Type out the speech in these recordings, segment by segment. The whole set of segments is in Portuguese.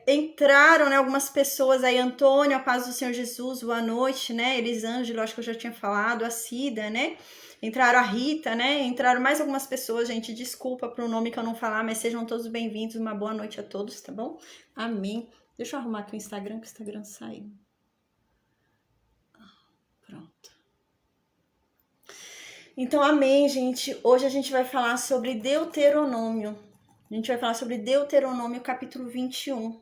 entraram, né, algumas pessoas aí, Antônio, a paz do Senhor Jesus, boa noite, né, Elisângela, acho que eu já tinha falado, a Cida, né, entraram a Rita, né, entraram mais algumas pessoas, gente, desculpa pro nome que eu não falar, mas sejam todos bem-vindos, uma boa noite a todos, tá bom? Amém. Deixa eu arrumar aqui o Instagram, que o Instagram saiu. Pronto. Então, amém, gente. Hoje a gente vai falar sobre Deuteronômio. A gente vai falar sobre Deuteronômio, capítulo 21.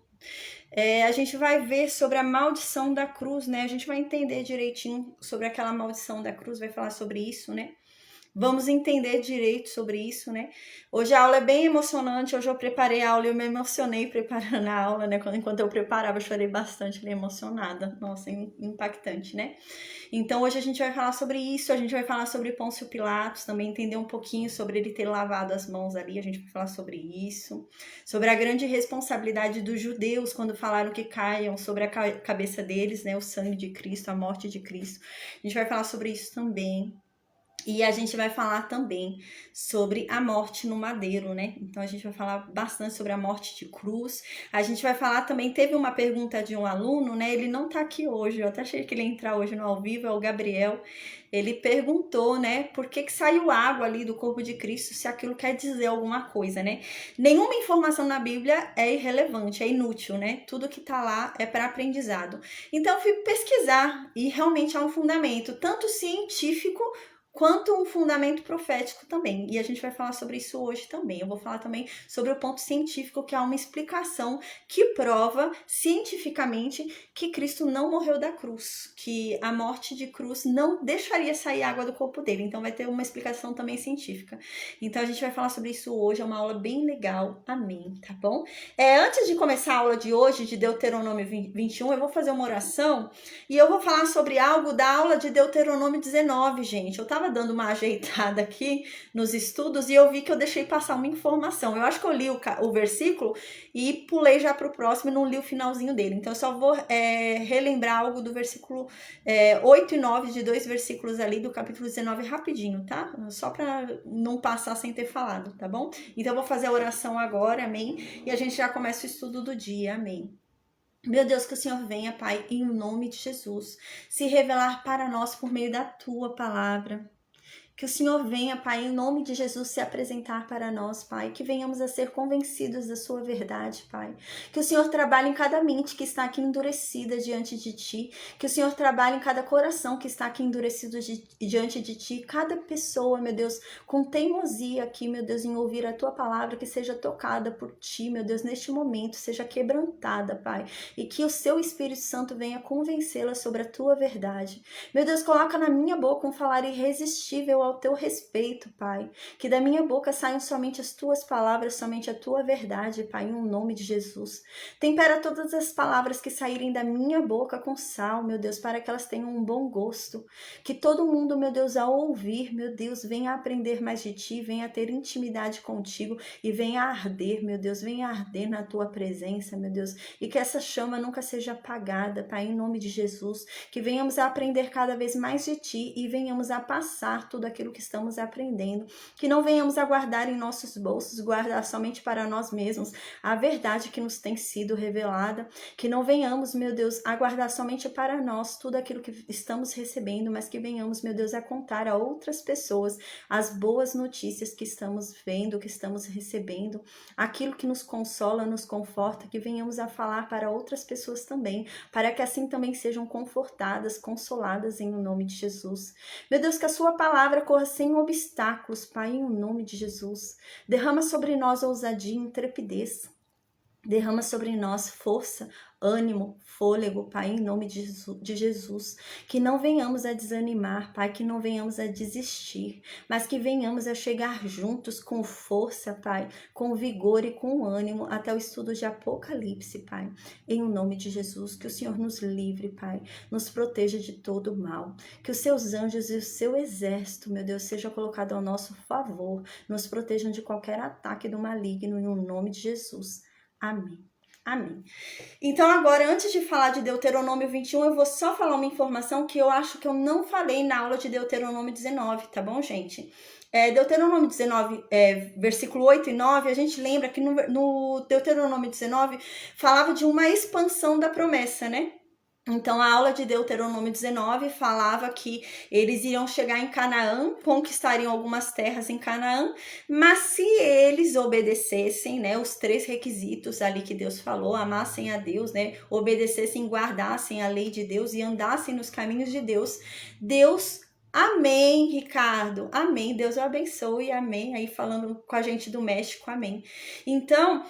A gente vai ver sobre a maldição da cruz, né? A gente vai entender direitinho sobre aquela maldição da cruz, vai falar sobre isso, né? Vamos entender direito sobre isso, né? Hoje a aula é bem emocionante, hoje eu preparei a aula e eu me emocionei preparando a aula, né? Enquanto eu preparava, eu chorei bastante, fiquei emocionada. Nossa, impactante, né? Então hoje a gente vai falar sobre isso, a gente vai falar sobre Pôncio Pilatos, também entender um pouquinho sobre ele ter lavado as mãos ali, a gente vai falar sobre isso, sobre a grande responsabilidade dos judeus quando falaram que caiam sobre a cabeça deles, né, o sangue de Cristo, a morte de Cristo. A gente vai falar sobre isso também. E a gente vai falar também sobre a morte no madeiro, né? Então a gente vai falar bastante sobre a morte de cruz. A gente vai falar também, teve uma pergunta de um aluno, né? Ele não tá aqui hoje, eu até achei que ele ia entrar hoje no ao vivo, é o Gabriel. Ele perguntou, né, por que saiu água ali do corpo de Cristo, se aquilo quer dizer alguma coisa, né? Nenhuma informação na Bíblia é irrelevante, é inútil, né? Tudo que tá lá é para aprendizado. Então eu fui pesquisar e realmente há um fundamento, tanto científico quanto um fundamento profético também. E a gente vai falar sobre isso hoje também. Eu vou falar também sobre o ponto científico, que é uma explicação que prova cientificamente que Cristo não morreu da cruz, que a morte de cruz não deixaria sair água do corpo dele. Então vai ter uma explicação também científica. Então a gente vai falar sobre isso hoje, é uma aula bem legal. Amém, tá bom? Antes de começar a aula de hoje, de Deuteronômio 21, eu vou fazer uma oração e eu vou falar sobre algo da aula de Deuteronômio 19, gente. Eu tava dando uma ajeitada aqui nos estudos e eu vi que eu deixei passar uma informação. Eu acho que eu li o versículo e pulei já para o próximo e não li o finalzinho dele. Então eu só vou relembrar algo do versículo 8 e 9, de 2 versículos ali do capítulo 19 rapidinho, tá? Só para não passar sem ter falado, tá bom? Então eu vou fazer a oração agora, amém? E a gente já começa o estudo do dia, amém? Meu Deus, que o Senhor venha, Pai, em nome de Jesus, se revelar para nós por meio da Tua palavra. Que o Senhor venha, Pai, em nome de Jesus, se apresentar para nós, Pai. Que venhamos a ser convencidos da sua verdade, Pai. Que o Senhor trabalhe em cada mente que está aqui endurecida diante de Ti. Que o Senhor trabalhe em cada coração que está aqui endurecido diante de Ti. Cada pessoa, meu Deus, com teimosia aqui, meu Deus, em ouvir a Tua palavra, que seja tocada por Ti, meu Deus, neste momento, seja quebrantada, Pai. E que o Seu Espírito Santo venha convencê-la sobre a Tua verdade. Meu Deus, coloca na minha boca um falar irresistível ao Teu respeito, Pai. Que da minha boca saiam somente as Tuas palavras, somente a Tua verdade, Pai, em nome de Jesus. Tempera todas as palavras que saírem da minha boca com sal, meu Deus, para que elas tenham um bom gosto. Que todo mundo, meu Deus, ao ouvir, meu Deus, venha aprender mais de Ti, venha ter intimidade contigo e venha arder, meu Deus, venha arder na Tua presença, meu Deus. E que essa chama nunca seja apagada, Pai, em nome de Jesus. Que venhamos a aprender cada vez mais de Ti e venhamos a passar tudo aquilo que estamos aprendendo. Que não venhamos a guardar em nossos bolsos, guardar somente para nós mesmos a verdade que nos tem sido revelada. Que não venhamos, meu Deus, a guardar somente para nós tudo aquilo que estamos recebendo, mas que venhamos, meu Deus, a contar a outras pessoas as boas notícias que estamos vendo, que estamos recebendo, aquilo que nos consola, nos conforta, que venhamos a falar para outras pessoas também, para que assim também sejam confortadas, consoladas em nome de Jesus. Meu Deus, que a sua palavra corra sem obstáculos, Pai, em nome de Jesus. Derrama sobre nós ousadia e intrepidez. Derrama sobre nós força, ânimo, fôlego, Pai, em nome de Jesus. Que não venhamos a desanimar, Pai, que não venhamos a desistir, mas que venhamos a chegar juntos com força, Pai, com vigor e com ânimo até o estudo de Apocalipse, Pai. Em nome de Jesus, que o Senhor nos livre, Pai, nos proteja de todo mal. Que os seus anjos e o seu exército, meu Deus, seja colocado ao nosso favor, nos protejam de qualquer ataque do maligno, em nome de Jesus. Amém. Amém. Então agora, antes de falar de Deuteronômio 21, eu vou só falar uma informação que eu acho que eu não falei na aula de Deuteronômio 19, tá bom, gente? Deuteronômio 19, versículo 8 e 9, a gente lembra que no Deuteronômio 19 falava de uma expansão da promessa, né? Então, a aula de Deuteronômio 19 falava que eles iriam chegar em Canaã, conquistariam algumas terras em Canaã, mas se eles obedecessem, né, os 3 requisitos ali que Deus falou, amassem a Deus, né, obedecessem, guardassem a lei de Deus e andassem nos caminhos de Deus, amém, Ricardo, amém, Deus o abençoe, amém, aí falando com a gente do México, amém. Então,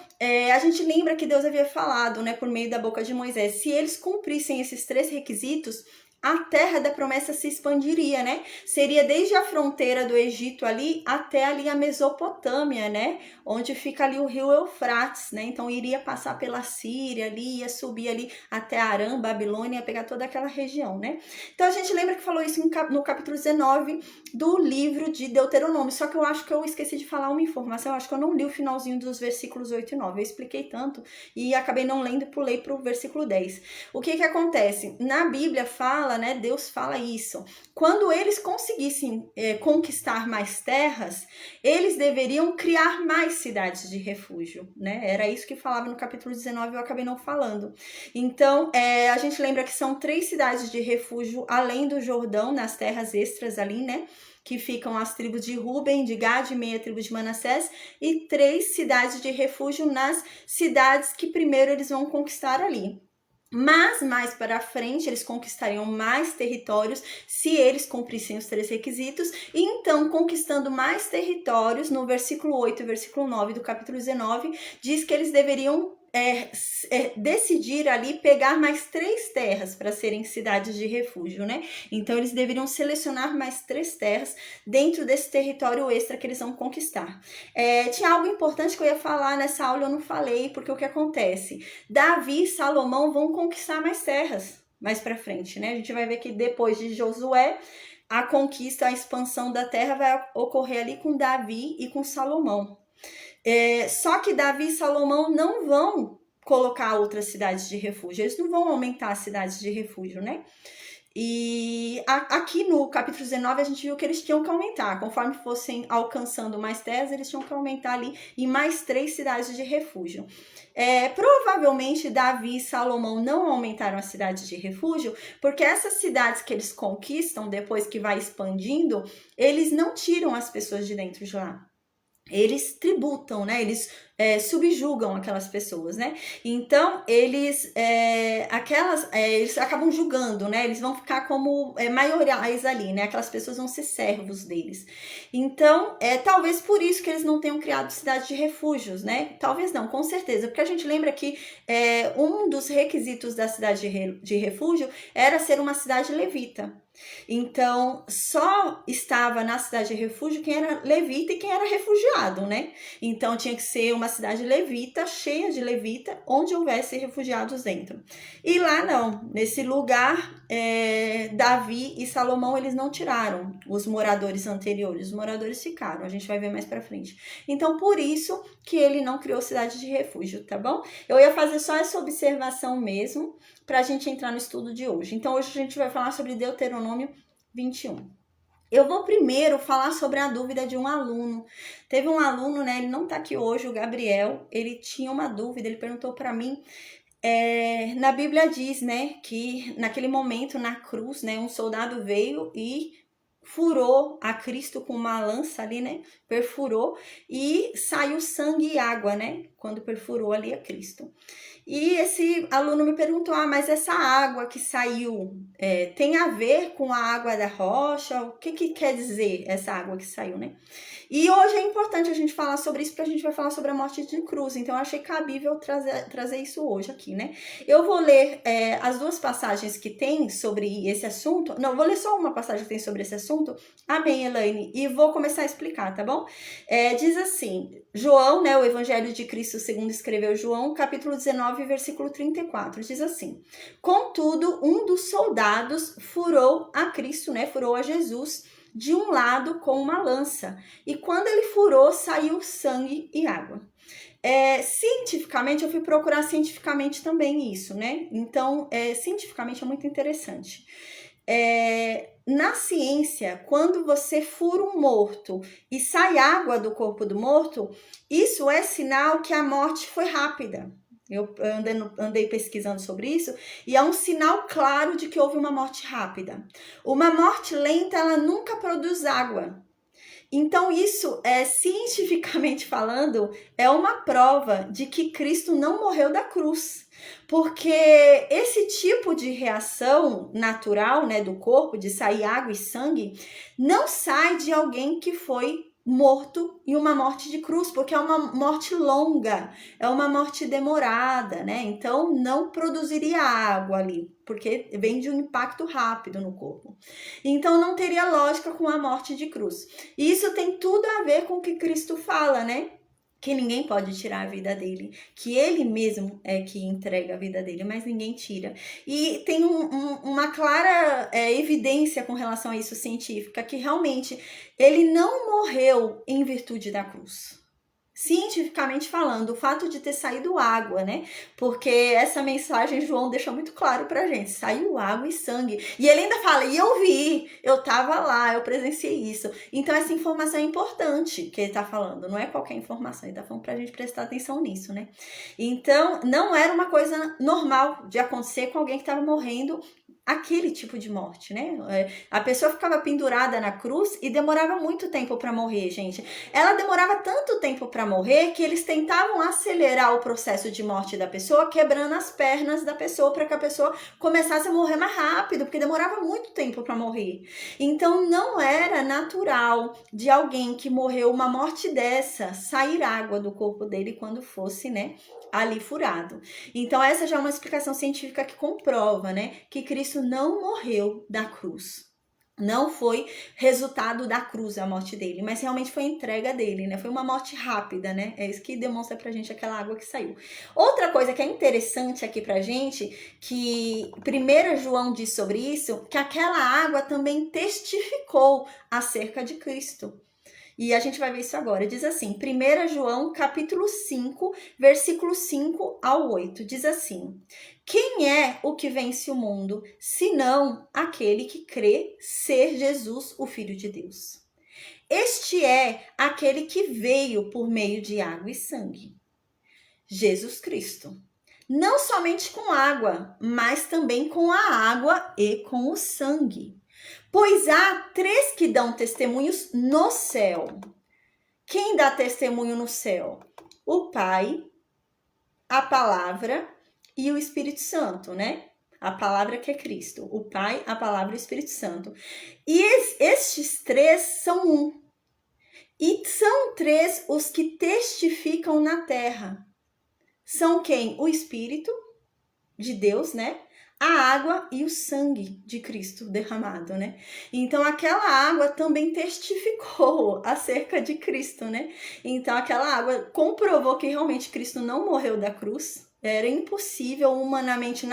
a gente lembra que Deus havia falado, né, por meio da boca de Moisés, se eles cumprissem esses 3 requisitos, a terra da promessa se expandiria, né? Seria desde a fronteira do Egito ali até ali a Mesopotâmia, né? Onde fica ali o rio Eufrates, né? Então iria passar pela Síria ali, ia subir ali até Arã, Babilônia, ia pegar toda aquela região, né? Então a gente lembra que falou isso no capítulo 19 do livro de Deuteronômio, só que eu acho que eu esqueci de falar uma informação, eu acho que eu não li o finalzinho dos versículos 8 e 9, eu expliquei tanto e acabei não lendo e pulei para o versículo 10. O que acontece? Na Bíblia fala, né, Deus fala isso. Quando eles conseguissem conquistar mais terras, eles deveriam criar mais cidades de refúgio, né? Era isso que falava no capítulo 19, eu acabei não falando. Então, a gente lembra que são 3 cidades de refúgio além do Jordão, nas terras extras ali, né? Que ficam as tribos de Ruben, de Gad e meia tribo de Manassés, e 3 cidades de refúgio nas cidades que primeiro eles vão conquistar ali. Mas mais para frente eles conquistariam mais territórios se eles cumprissem os 3 requisitos, e então conquistando mais territórios, no versículo 8 e versículo 9 do capítulo 19, diz que eles deveriam decidir ali pegar mais 3 terras para serem cidades de refúgio, né? Então eles deveriam selecionar mais 3 terras dentro desse território extra que eles vão conquistar. Tinha algo importante que eu ia falar nessa aula, eu não falei, porque o que acontece? Davi e Salomão vão conquistar mais terras mais para frente, né? A gente vai ver que depois de Josué, a conquista, a expansão da terra vai ocorrer ali com Davi e com Salomão. Só que Davi e Salomão não vão colocar outras cidades de refúgio, eles não vão aumentar as cidades de refúgio, né? E aqui no capítulo 19 a gente viu que eles tinham que aumentar, conforme fossem alcançando mais terras, eles tinham que aumentar ali em mais 3 cidades de refúgio. Provavelmente Davi e Salomão não aumentaram as cidades de refúgio, porque essas cidades que eles conquistam, depois que vai expandindo, eles não tiram as pessoas de dentro de lá. Eles tributam, né? Eles subjugam aquelas pessoas, né? Então, eles acabam julgando, né? Eles vão ficar como maiorais ali, né? Aquelas pessoas vão ser servos deles. Então, talvez por isso que eles não tenham criado cidade de refúgios, né? Talvez não, com certeza. Porque a gente lembra que um dos requisitos da cidade de refúgio era ser uma cidade levita. Então, só estava na cidade de refúgio quem era levita e quem era refugiado, né? Então, tinha que ser uma cidade levita, cheia de levita, onde houvesse refugiados dentro. E lá não, nesse lugar, Davi e Salomão, eles não tiraram os moradores anteriores, os moradores ficaram, a gente vai ver mais pra frente. Então, por isso que ele não criou cidade de refúgio, tá bom? Eu ia fazer só essa observação mesmo, pra gente entrar no estudo de hoje. Então, hoje a gente vai falar sobre Deuteronômio 21. Eu vou primeiro falar sobre a dúvida de um aluno. Teve um aluno, né? Ele não tá aqui hoje, o Gabriel. Ele tinha uma dúvida, ele perguntou para mim. Na Bíblia diz, né, que naquele momento na cruz, né, um soldado veio e furou a Cristo com uma lança ali, né? Perfurou e saiu sangue e água, né? Quando perfurou ali a Cristo. E esse aluno me perguntou, mas essa água que saiu tem a ver com a água da rocha? O que quer dizer essa água que saiu, né? E hoje é importante a gente falar sobre isso, porque a gente vai falar sobre a morte de cruz. Então, eu achei cabível trazer isso hoje aqui, né? Eu vou ler as 2 passagens que tem sobre esse assunto. Não, vou ler só uma passagem que tem sobre esse assunto. Amém, Elaine. E vou começar a explicar, tá bom? Diz assim, João, né, o Evangelho de Cristo segundo escreveu João, capítulo 19, versículo 34. Diz assim, contudo, um dos soldados furou a Cristo, né? Furou a Jesus de um lado com uma lança, e quando ele furou, saiu sangue e água. Cientificamente, eu fui procurar cientificamente também isso, né? Então, cientificamente é muito interessante. Na ciência, quando você fura um morto e sai água do corpo do morto, isso é sinal que a morte foi rápida. Eu andei pesquisando sobre isso e é um sinal claro de que houve uma morte rápida. Uma morte lenta, ela nunca produz água. Então, isso, cientificamente falando, é uma prova de que Cristo não morreu da cruz. Porque esse tipo de reação natural, né, do corpo, de sair água e sangue, não sai de alguém que foi morto em uma morte de cruz, porque é uma morte longa, é uma morte demorada, né? Então, não produziria água ali, porque vem de um impacto rápido no corpo. Então, não teria lógica com a morte de cruz. E isso tem tudo a ver com o que Cristo fala, né? Que ninguém pode tirar a vida dele, que ele mesmo é que entrega a vida dele, mas ninguém tira. E tem uma clara evidência com relação a isso científica, que realmente ele não morreu em virtude da cruz. Cientificamente falando, o fato de ter saído água, né? Porque essa mensagem João deixa muito claro pra gente, saiu água e sangue. E ele ainda fala, e eu vi, eu tava lá, eu presenciei isso. Então essa informação é importante que ele tá falando, não é qualquer informação, ele tá falando pra gente prestar atenção nisso, né? Então, não era uma coisa normal de acontecer com alguém que tava morrendo aquele tipo de morte, né? A pessoa ficava pendurada na cruz e demorava muito tempo para morrer, gente. Ela demorava tanto tempo para morrer que eles tentavam acelerar o processo de morte da pessoa, quebrando as pernas da pessoa para que a pessoa começasse a morrer mais rápido, porque demorava muito tempo para morrer. Então não era natural de alguém que morreu uma morte dessa sair água do corpo dele quando fosse, né, ali furado. Então essa já é uma explicação científica que comprova, né, que Cristo não morreu da cruz. Não foi resultado da cruz a morte dele, mas realmente foi a entrega dele, né? Foi uma morte rápida, né? É isso que demonstra pra gente aquela água que saiu. Outra coisa que é interessante aqui pra gente, que 1 João diz sobre isso, que aquela água também testificou acerca de Cristo. E a gente vai ver isso agora. Diz assim, 1 João, capítulo 5, versículo 5 ao 8. Diz assim, quem é o que vence o mundo, senão aquele que crê ser Jesus, o Filho de Deus? Este é aquele que veio por meio de água e sangue, Jesus Cristo. Não somente com água, mas também com a água e com o sangue. Pois há 3 que dão testemunhos no céu. Quem dá testemunho no céu? O Pai, a Palavra e o Espírito Santo, né? A palavra que é Cristo. O Pai, a Palavra e o Espírito Santo. E estes 3 são um. E são 3 os que testificam na terra. São quem? O Espírito de Deus, né? A água e o sangue de Cristo derramado, né? Então, aquela água também testificou acerca de Cristo, né? Então, aquela água comprovou que realmente Cristo não morreu da cruz. Era impossível humanamente,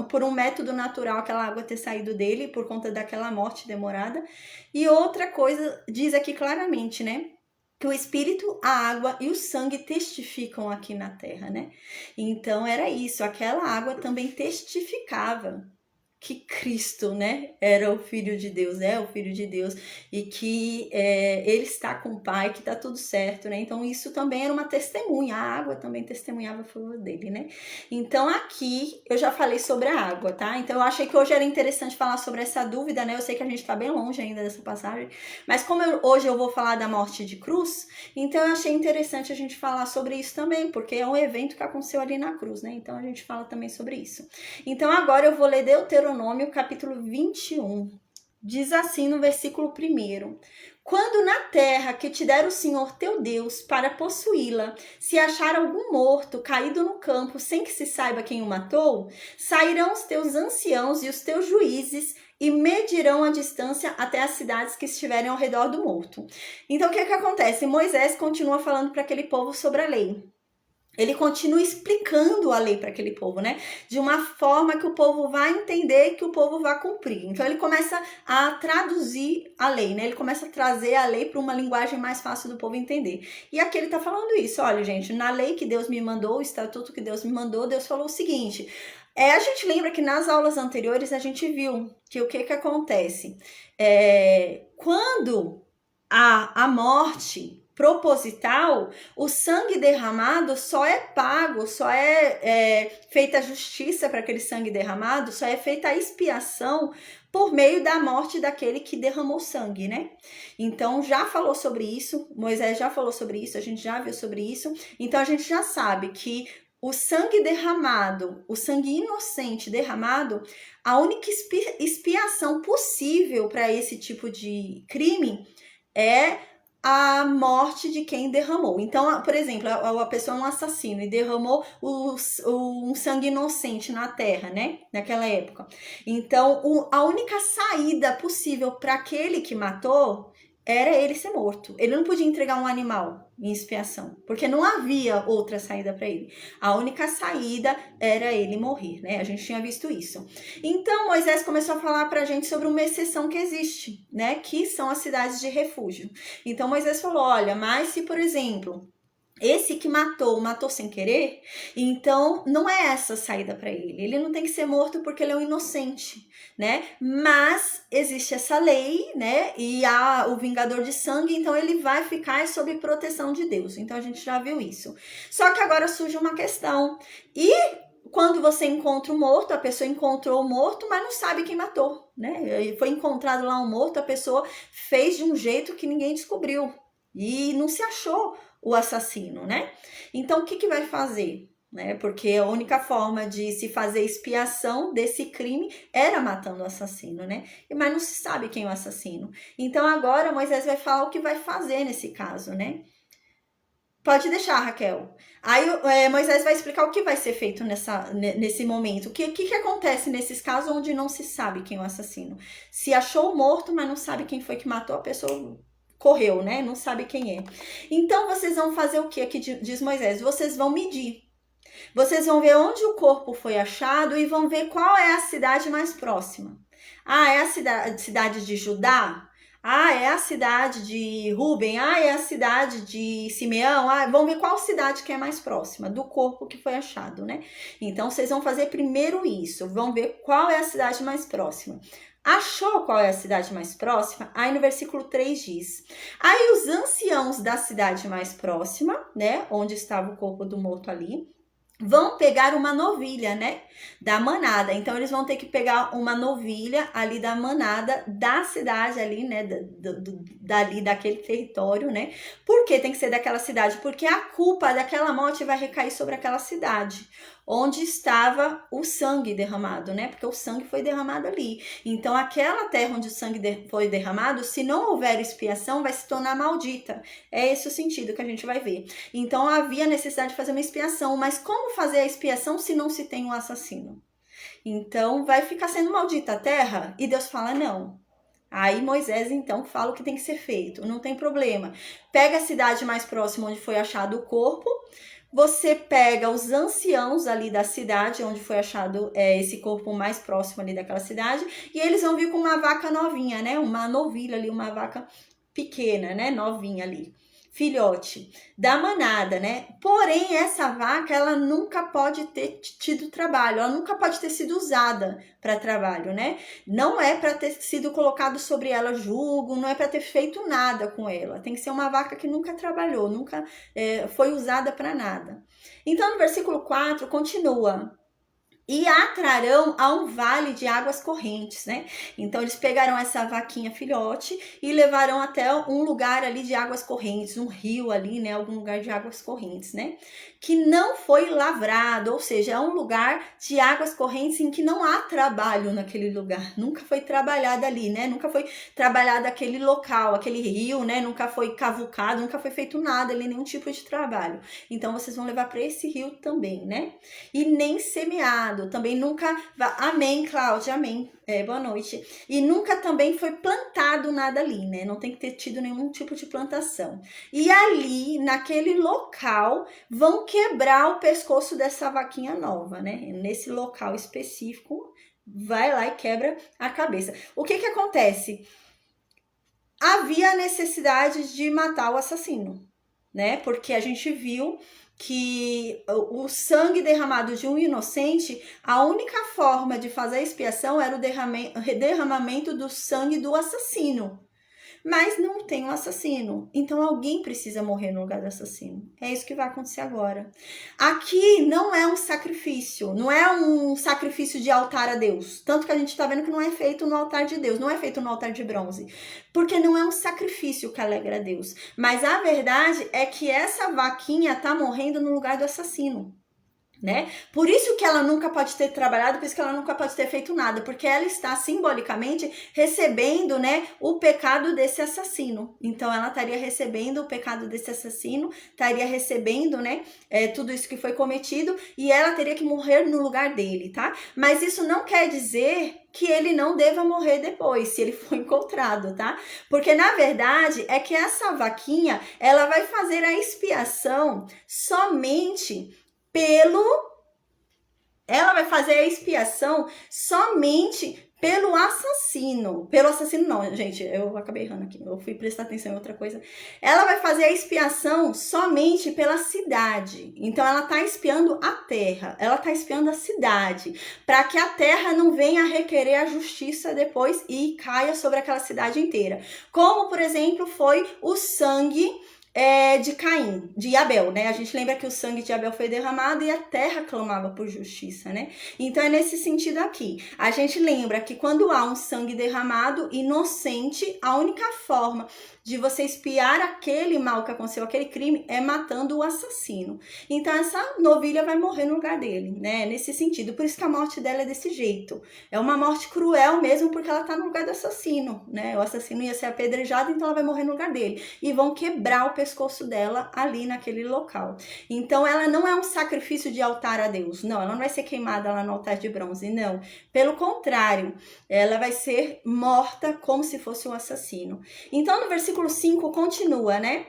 por um método natural, aquela água ter saído dele por conta daquela morte demorada. E outra coisa, diz aqui claramente, né? Que o Espírito, a água e o sangue testificam aqui na terra, né? Então era isso, aquela água também testificava que Cristo, né, era o Filho de Deus, é o Filho de Deus, e que ele está com o Pai, que está tudo certo, né? Então isso também era uma testemunha, a água também testemunhava a favor dele, né? Então aqui eu já falei sobre a água, tá? Então eu achei que hoje era interessante falar sobre essa dúvida, né? Eu sei que a gente está bem longe ainda dessa passagem, mas como hoje eu vou falar da morte de cruz, então eu achei interessante a gente falar sobre isso também, porque é um evento que aconteceu ali na cruz, né? Então a gente fala também sobre isso. Então agora eu vou ler Deuteronômio, capítulo 21. Diz assim no versículo 1: quando na terra que te der o Senhor teu Deus para possuí-la, se achar algum morto caído no campo sem que se saiba quem o matou, sairão os teus anciãos e os teus juízes e medirão a distância até as cidades que estiverem ao redor do morto. Então o que acontece? Moisés continua falando para aquele povo sobre a lei. ele continua explicando a lei para aquele povo, né? De uma forma que o povo vai entender e que o povo vai cumprir. Então ele começa a traduzir a lei, né? Ele começa a trazer a lei para uma linguagem mais fácil do povo entender. E aqui ele está falando isso, olha, gente, na lei que Deus me mandou, o estatuto que Deus me mandou, Deus falou o seguinte: a gente lembra que nas aulas anteriores a gente viu que o que acontece? Quando a morte proposital, o sangue derramado só é pago, só é feita a justiça para aquele sangue derramado, só é feita a expiação por meio da morte daquele que derramou sangue, né? Então já falou sobre isso, Moisés já falou sobre isso, a gente já viu sobre isso, então a gente já sabe que o sangue derramado, o sangue inocente derramado, a única expiação possível para esse tipo de crime é a morte de quem derramou. Então, por exemplo, a pessoa é um assassino e derramou um sangue inocente na terra, né? Naquela época. Então, a única saída possível para aquele que matou era ele ser morto. Ele não podia entregar um animal em expiação, porque não havia outra saída para ele. A única saída era ele morrer, né? A gente tinha visto isso. Então, Moisés começou a falar para a gente sobre uma exceção que existe, né? Que são as cidades de refúgio. Então, Moisés falou, olha, mas se, por exemplo, esse que matou sem querer, então não é essa a saída para ele. Ele não tem que ser morto porque ele é um inocente, né? Mas existe essa lei, né? E há o vingador de sangue, então ele vai ficar sob proteção de Deus. Então a gente já viu isso. Só que agora surge uma questão. E quando você encontra o morto, a pessoa encontrou o morto, mas não sabe quem matou, né? Foi encontrado lá um morto, a pessoa fez de um jeito que ninguém descobriu. E não se achou o assassino, né? Então, o que vai fazer? Né? Porque a única forma de se fazer expiação desse crime era matando o assassino, né? Mas não se sabe quem é o assassino. Então, agora Moisés vai falar o que vai fazer nesse caso, né? Pode deixar, Raquel. Aí Moisés vai explicar o que vai ser feito nesse momento. O que acontece nesses casos onde não se sabe quem é o assassino? Se achou morto, mas não sabe quem foi que matou, a pessoa correu, né? Não sabe quem é. Então, vocês vão fazer o que aqui diz Moisés? Vocês vão medir. Vocês vão ver onde o corpo foi achado e vão ver qual é a cidade mais próxima. É a cidade de Judá? É a cidade de Ruben? É a cidade de Simeão? Vão ver qual cidade que é mais próxima do corpo que foi achado, né? Então, vocês vão fazer primeiro isso. Vão ver qual é a cidade mais próxima. Achou qual é a cidade mais próxima? Aí no versículo 3 diz: aí os anciãos da cidade mais próxima, né, onde estava o corpo do morto ali, vão pegar uma novilha, né, da manada. Então eles vão ter que pegar uma novilha ali da manada da cidade ali, né, dali daquele território, né? Por que tem que ser daquela cidade? Porque a culpa daquela morte vai recair sobre aquela cidade onde estava o sangue derramado, né? Porque o sangue foi derramado ali. Então, aquela terra onde o sangue foi derramado, se não houver expiação, vai se tornar maldita. É esse o sentido que a gente vai ver. Então, havia necessidade de fazer uma expiação. Mas como fazer a expiação se não se tem um assassino? Então, vai ficar sendo maldita a terra? E Deus fala, não. Aí Moisés, então, fala o que tem que ser feito. Não tem problema. Pega a cidade mais próxima onde foi achado o corpo. Você pega os anciãos ali da cidade, onde foi achado esse corpo mais próximo ali daquela cidade, e eles vão vir com uma vaca novinha, né? Uma novilha ali, uma vaca pequena, né? Novinha ali. Filhote da manada, né? Porém, essa vaca, ela nunca pode ter tido trabalho, ela nunca pode ter sido usada para trabalho, né? Não é para ter sido colocado sobre ela jugo, não é para ter feito nada com ela. Tem que ser uma vaca que nunca trabalhou, nunca foi usada para nada. Então, no versículo 4, continua: e a trarão a um vale de águas correntes, né? Então, eles pegarão essa vaquinha filhote e levarão até um lugar ali de águas correntes, um rio ali, né? Algum lugar de águas correntes, né? Que não foi lavrado, ou seja, é um lugar de águas correntes em que não há trabalho naquele lugar. Nunca foi trabalhado ali, né? Nunca foi trabalhado aquele local, aquele rio, né? Nunca foi cavucado, nunca foi feito nada ali, nenhum tipo de trabalho. Então, vocês vão levar para esse rio também, né? E nem semear, plantado, também nunca, amém, Cláudia, amém, boa noite, e nunca também foi plantado nada ali, né, não tem que ter tido nenhum tipo de plantação, e ali, naquele local, vão quebrar o pescoço dessa vaquinha nova, né, nesse local específico, vai lá e quebra a cabeça. O que acontece? Havia necessidade de matar o assassino, né? Porque a gente viu que o sangue derramado de um inocente, a única forma de fazer a expiação era o derramamento do sangue do assassino. Mas não tem um assassino. Então alguém precisa morrer no lugar do assassino. É isso que vai acontecer agora. Aqui não é um sacrifício. Não é um sacrifício de altar a Deus. Tanto que a gente está vendo que não é feito no altar de Deus. Não é feito no altar de bronze. Porque não é um sacrifício que alegra a Deus. Mas a verdade é que essa vaquinha está morrendo no lugar do assassino. Né? Por isso que ela nunca pode ter trabalhado, por isso que ela nunca pode ter feito nada, porque ela está simbolicamente recebendo, né, o pecado desse assassino. Então ela estaria recebendo o pecado desse assassino, estaria recebendo, né, tudo isso que foi cometido, e ela teria que morrer no lugar dele, tá? Mas isso não quer dizer que ele não deva morrer depois, se ele for encontrado, tá? Porque na verdade é que essa vaquinha, ela vai fazer a expiação somente ela vai fazer a expiação somente pelo assassino. Pelo assassino não, gente, eu acabei errando aqui, eu fui prestar atenção em outra coisa. Ela vai fazer a expiação somente pela cidade. Então ela tá expiando a terra, ela tá expiando a cidade, para que a terra não venha requerer a justiça depois e caia sobre aquela cidade inteira. Como, por exemplo, foi o sangue de Caim, de Abel, né? A gente lembra que o sangue de Abel foi derramado e a terra clamava por justiça, né? Então é nesse sentido aqui. A gente lembra que quando há um sangue derramado inocente, a única forma de você expiar aquele mal que aconteceu, aquele crime, é matando o assassino. Então essa novilha vai morrer no lugar dele, né? Nesse sentido. Por isso que a morte dela é desse jeito. É uma morte cruel mesmo, porque ela tá no lugar do assassino, né? O assassino ia ser apedrejado, então ela vai morrer no lugar dele. E vão quebrar o pescoço dela ali naquele local. Então ela não é um sacrifício de altar a Deus. Não, ela não vai ser queimada lá no altar de bronze, não. Pelo contrário, ela vai ser morta como se fosse um assassino. Então no versículo 5 continua, né?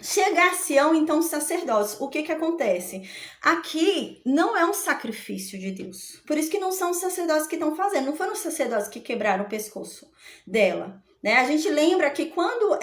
Chegar-se-ão então os sacerdotes. O que acontece? Aqui não é um sacrifício de Deus. Por isso que não são os sacerdotes que estão fazendo. Não foram os sacerdotes que quebraram o pescoço dela. Né? A gente lembra que quando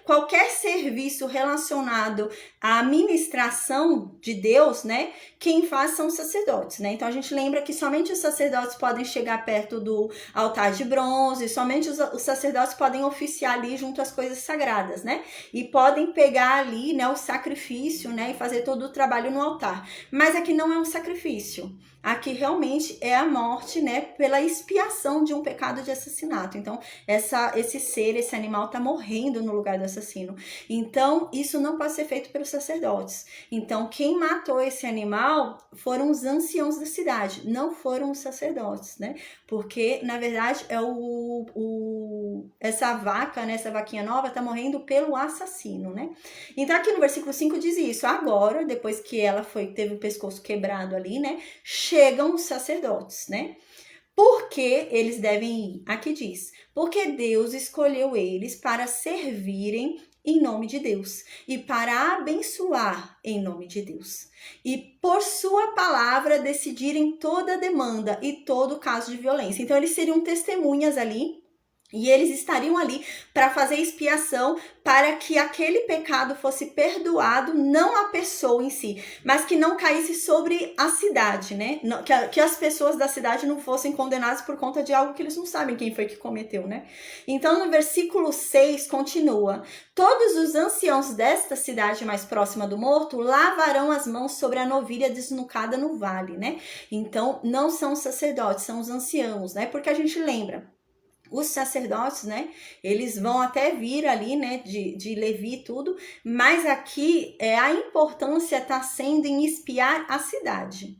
qualquer serviço relacionado à administração de Deus, né, quem faz são os sacerdotes, né? Então a gente lembra que somente os sacerdotes podem chegar perto do altar de bronze, somente os sacerdotes podem oficiar ali junto às coisas sagradas, né? E podem pegar ali, né, o sacrifício, né, e fazer todo o trabalho no altar. Mas aqui não é um sacrifício. Aqui realmente é a morte, né, pela expiação de um pecado de assassinato. Então, esse animal está morrendo no lugar do assassino. Então, isso não pode ser feito pelos sacerdotes. Então, quem matou esse animal foram os anciãos da cidade, não foram os sacerdotes, né? Porque, na verdade, essa vaca, né, essa vaquinha nova, está morrendo pelo assassino, né? Então, aqui no versículo 5 diz isso. Agora, depois que ela teve o pescoço quebrado ali, né? Chegam os sacerdotes, né? Por que eles devem ir? Aqui diz, porque Deus escolheu eles para servirem em nome de Deus e para abençoar em nome de Deus. E por sua palavra decidirem toda demanda e todo caso de violência. Então eles seriam testemunhas ali. E eles estariam ali para fazer expiação, para que aquele pecado fosse perdoado, não a pessoa em si, mas que não caísse sobre a cidade, né? Que as pessoas da cidade não fossem condenadas por conta de algo que eles não sabem quem foi que cometeu, né? Então, no versículo 6, continua: todos os anciãos desta cidade mais próxima do morto lavarão as mãos sobre a novilha desnucada no vale, né? Então, não são os sacerdotes, são os anciãos, né? Porque a gente lembra, os sacerdotes, né, eles vão até vir ali, né, de Levi e tudo, mas aqui a importância está sendo em espiar a cidade.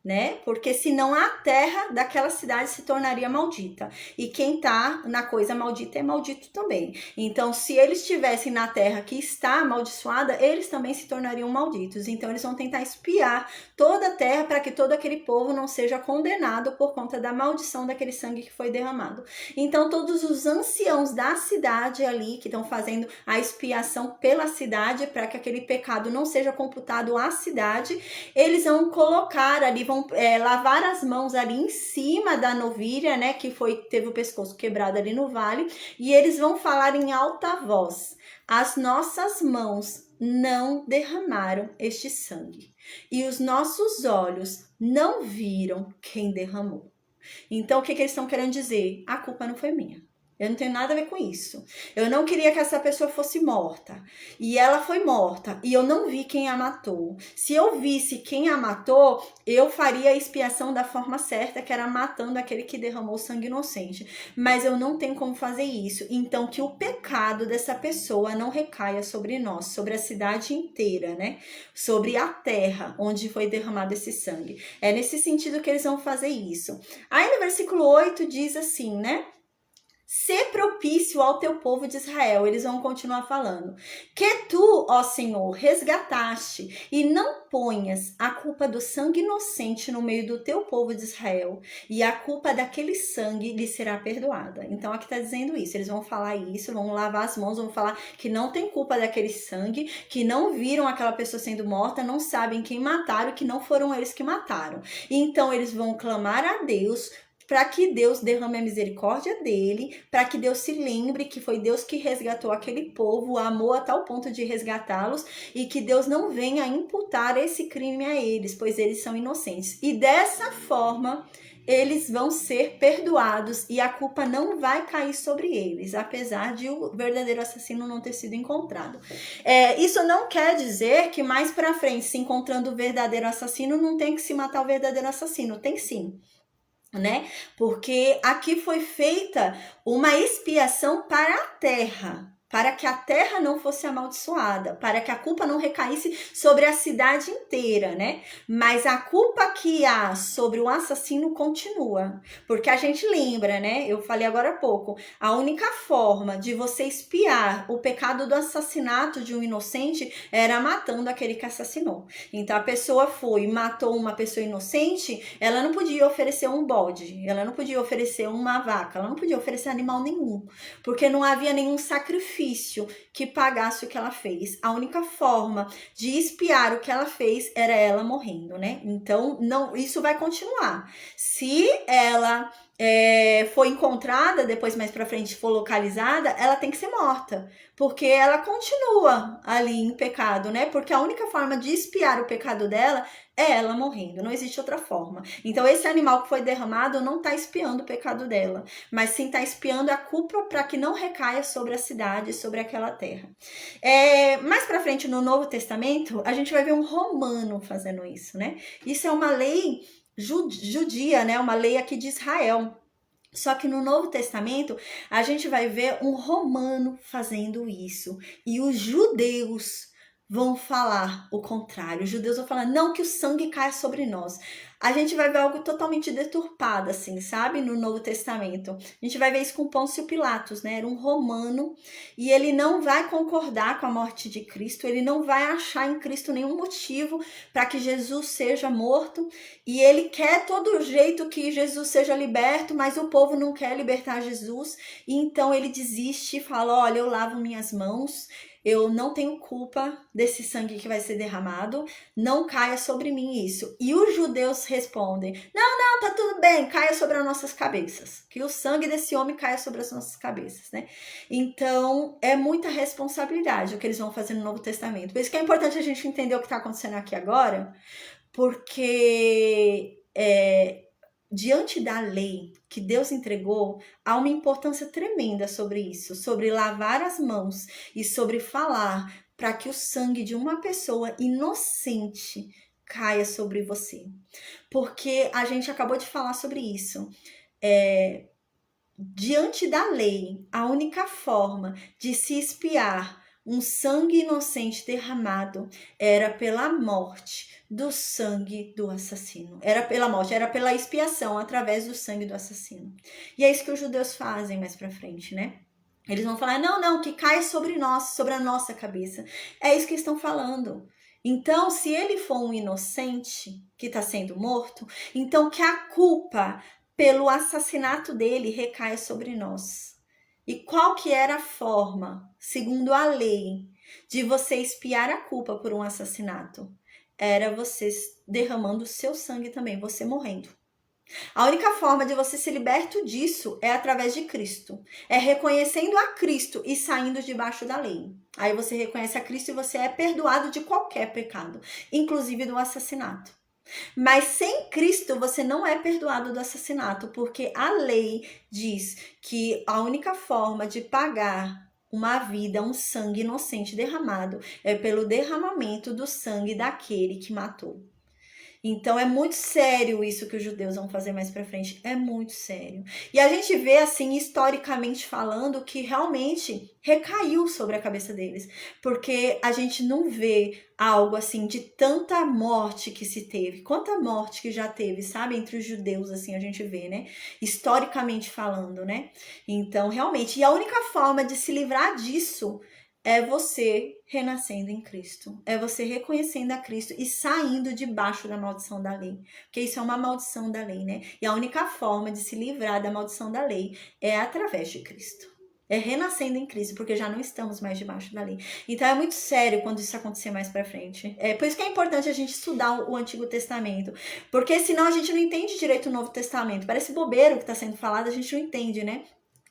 né? Porque senão a terra daquela cidade se tornaria maldita. E quem tá na coisa maldita é maldito também. Então, se eles estivessem na terra que está amaldiçoada, eles também se tornariam malditos. Então, eles vão tentar espiar toda a terra para que todo aquele povo não seja condenado por conta da maldição daquele sangue que foi derramado. Então, todos os anciãos da cidade ali, que estão fazendo a expiação pela cidade, para que aquele pecado não seja computado à cidade, eles vão colocar ali, vão lavar as mãos ali em cima da novilha, né, que teve o pescoço quebrado ali no vale, e eles vão falar em alta voz: as nossas mãos não derramaram este sangue, e os nossos olhos não viram quem derramou. Então, o que eles estão querendo dizer? A culpa não foi minha. Eu não tenho nada a ver com isso. Eu não queria que essa pessoa fosse morta. E ela foi morta. E eu não vi quem a matou. Se eu visse quem a matou, eu faria a expiação da forma certa, que era matando aquele que derramou sangue inocente. Mas eu não tenho como fazer isso. Então, que o pecado dessa pessoa não recaia sobre nós, sobre a cidade inteira, né? Sobre a terra onde foi derramado esse sangue. É nesse sentido que eles vão fazer isso. Aí no versículo 8 diz assim, né? Ser propício ao teu povo de Israel. Eles vão continuar falando. Que tu, ó Senhor, resgataste e não ponhas a culpa do sangue inocente no meio do teu povo de Israel, e a culpa daquele sangue lhe será perdoada. Então aqui está dizendo isso. Eles vão falar isso, vão lavar as mãos, vão falar que não tem culpa daquele sangue, que não viram aquela pessoa sendo morta, não sabem quem mataram, que não foram eles que mataram. Então eles vão clamar a Deus para que Deus derrame a misericórdia dele, para que Deus se lembre que foi Deus que resgatou aquele povo, amou a tal ponto de resgatá-los, e que Deus não venha imputar esse crime a eles, pois eles são inocentes. E dessa forma, eles vão ser perdoados e a culpa não vai cair sobre eles, apesar de o verdadeiro assassino não ter sido encontrado. Isso não quer dizer que mais para frente, se encontrando o verdadeiro assassino, não tem que se matar o verdadeiro assassino. Tem sim. Né? Porque aqui foi feita uma expiação para a terra, para que a terra não fosse amaldiçoada, para que a culpa não recaísse sobre a cidade inteira, né? Mas a culpa que há sobre o assassino continua, porque a gente lembra, né? Eu falei agora há pouco, a única forma de você expiar o pecado do assassinato de um inocente era matando aquele que assassinou. Então a pessoa foi e matou uma pessoa inocente, ela não podia oferecer um bode, ela não podia oferecer uma vaca, ela não podia oferecer animal nenhum, porque não havia nenhum sacrifício que pagasse o que ela fez. A única forma de expiar o que ela fez era ela morrendo, né? Então, não, isso vai continuar. Se ela foi encontrada, depois mais pra frente for localizada, ela tem que ser morta, porque ela continua ali em pecado, né? Porque a única forma de expiar o pecado dela é ela morrendo, não existe outra forma. Então esse animal que foi derramado não está expiando o pecado dela, mas sim está expiando a culpa para que não recaia sobre a cidade, sobre aquela terra. Mais para frente no Novo Testamento, a gente vai ver um romano fazendo isso, né? Isso é uma lei judia, né? Uma lei aqui de Israel. Só que no Novo Testamento, a gente vai ver um romano fazendo isso. E os judeus vão falar o contrário. Os judeus vão falar, não que o sangue caia sobre nós. A gente vai ver algo totalmente deturpado, assim, sabe? No Novo Testamento. A gente vai ver isso com Pôncio Pilatos, né? Era um romano e ele não vai concordar com a morte de Cristo. Ele não vai achar em Cristo nenhum motivo para que Jesus seja morto. E ele quer todo jeito que Jesus seja liberto, mas o povo não quer libertar Jesus. E então ele desiste e fala, olha, eu lavo minhas mãos, eu não tenho culpa desse sangue que vai ser derramado, não caia sobre mim isso. E os judeus respondem, não, tá tudo bem, caia sobre as nossas cabeças. Que o sangue desse homem caia sobre as nossas cabeças, né? Então, é muita responsabilidade o que eles vão fazer no Novo Testamento. Por isso que é importante a gente entender o que está acontecendo aqui agora, porque diante da lei que Deus entregou, há uma importância tremenda sobre isso, sobre lavar as mãos e sobre falar para que o sangue de uma pessoa inocente caia sobre você. Porque a gente acabou de falar sobre isso. Diante da lei, a única forma de se expiar um sangue inocente derramado era pela morte do sangue do assassino. Era pela morte, era pela expiação através do sangue do assassino. E é isso que os judeus fazem mais pra frente, né? Eles vão falar, não, que caia sobre nós, sobre a nossa cabeça. É isso que estão falando. Então, se ele for um inocente que está sendo morto, então que a culpa pelo assassinato dele recaia sobre nós. E qual que era a forma, segundo a lei, de você expiar a culpa por um assassinato? Era você derramando o seu sangue também, você morrendo. A única forma de você ser liberto disso é através de Cristo. É reconhecendo a Cristo e saindo debaixo da lei. Aí você reconhece a Cristo e você é perdoado de qualquer pecado, inclusive do assassinato. Mas sem Cristo você não é perdoado do assassinato, porque a lei diz que a única forma de pagar uma vida, um sangue inocente derramado, é pelo derramamento do sangue daquele que matou. Então é muito sério isso que os judeus vão fazer mais pra frente, é muito sério. E a gente vê assim, historicamente falando, que realmente recaiu sobre a cabeça deles, porque a gente não vê algo assim de tanta morte que se teve, quanta morte que já teve, sabe, entre os judeus, assim, a gente vê, né, historicamente falando, né. Então realmente, e a única forma de se livrar disso é você renascendo em Cristo. É você reconhecendo a Cristo e saindo debaixo da maldição da lei. Porque isso é uma maldição da lei, né? E a única forma de se livrar da maldição da lei é através de Cristo. É renascendo em Cristo, porque já não estamos mais debaixo da lei. Então é muito sério quando isso acontecer mais pra frente. É por isso que é importante a gente estudar o Antigo Testamento. Porque senão a gente não entende direito o Novo Testamento. Parece bobeiro o que está sendo falado, a gente não entende, né?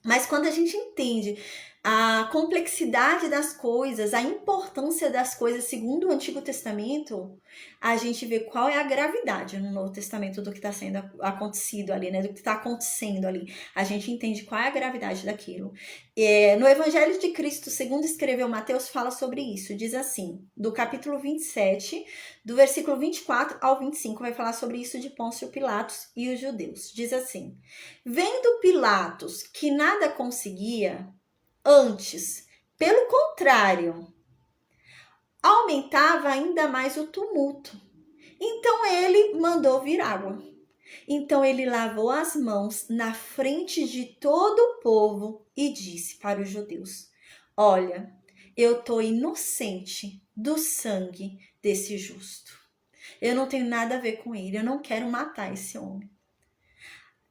Mas quando a gente entende a complexidade das coisas, a importância das coisas segundo o Antigo Testamento, a gente vê qual é a gravidade no Novo Testamento do que está sendo acontecido ali, né? Do que está acontecendo ali. A gente entende qual é a gravidade daquilo. No Evangelho de Cristo, segundo escreveu Mateus, fala sobre isso. Diz assim, do capítulo 27, do versículo 24 ao 25, vai falar sobre isso de Pôncio Pilatos e os judeus. Diz assim, vendo Pilatos que nada conseguia, antes, pelo contrário, aumentava ainda mais o tumulto. Então ele mandou vir água. Então ele lavou as mãos na frente de todo o povo e disse para os judeus: olha, eu estou inocente do sangue desse justo. Eu não tenho nada a ver com ele, eu não quero matar esse homem.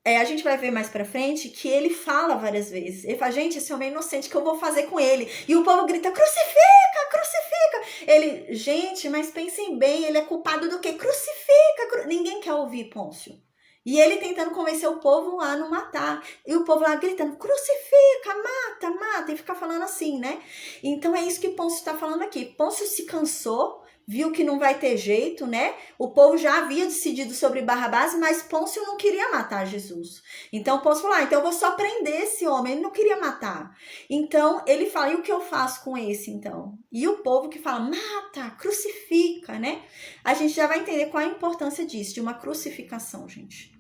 A gente vai ver mais pra frente que ele fala várias vezes. Ele fala, gente, esse homem é inocente, o que eu vou fazer com ele? E o povo grita, crucifica, crucifica. Ele, gente, mas pensem bem, ele é culpado do quê? Crucifica. Ninguém quer ouvir Pôncio. E ele tentando convencer o povo a não matar. E o povo lá gritando, crucifica, mata, mata. E fica falando assim, né? Então é isso que Pôncio está falando aqui. Pôncio se cansou, viu que não vai ter jeito, né? O povo já havia decidido sobre Barrabás, mas Pôncio não queria matar Jesus. Então Pôncio falou, então eu vou só prender esse homem, ele não queria matar. Então ele fala, e o que eu faço com esse então? E o povo que fala, mata, crucifica, né? A gente já vai entender qual a importância disso, de uma crucificação, gente.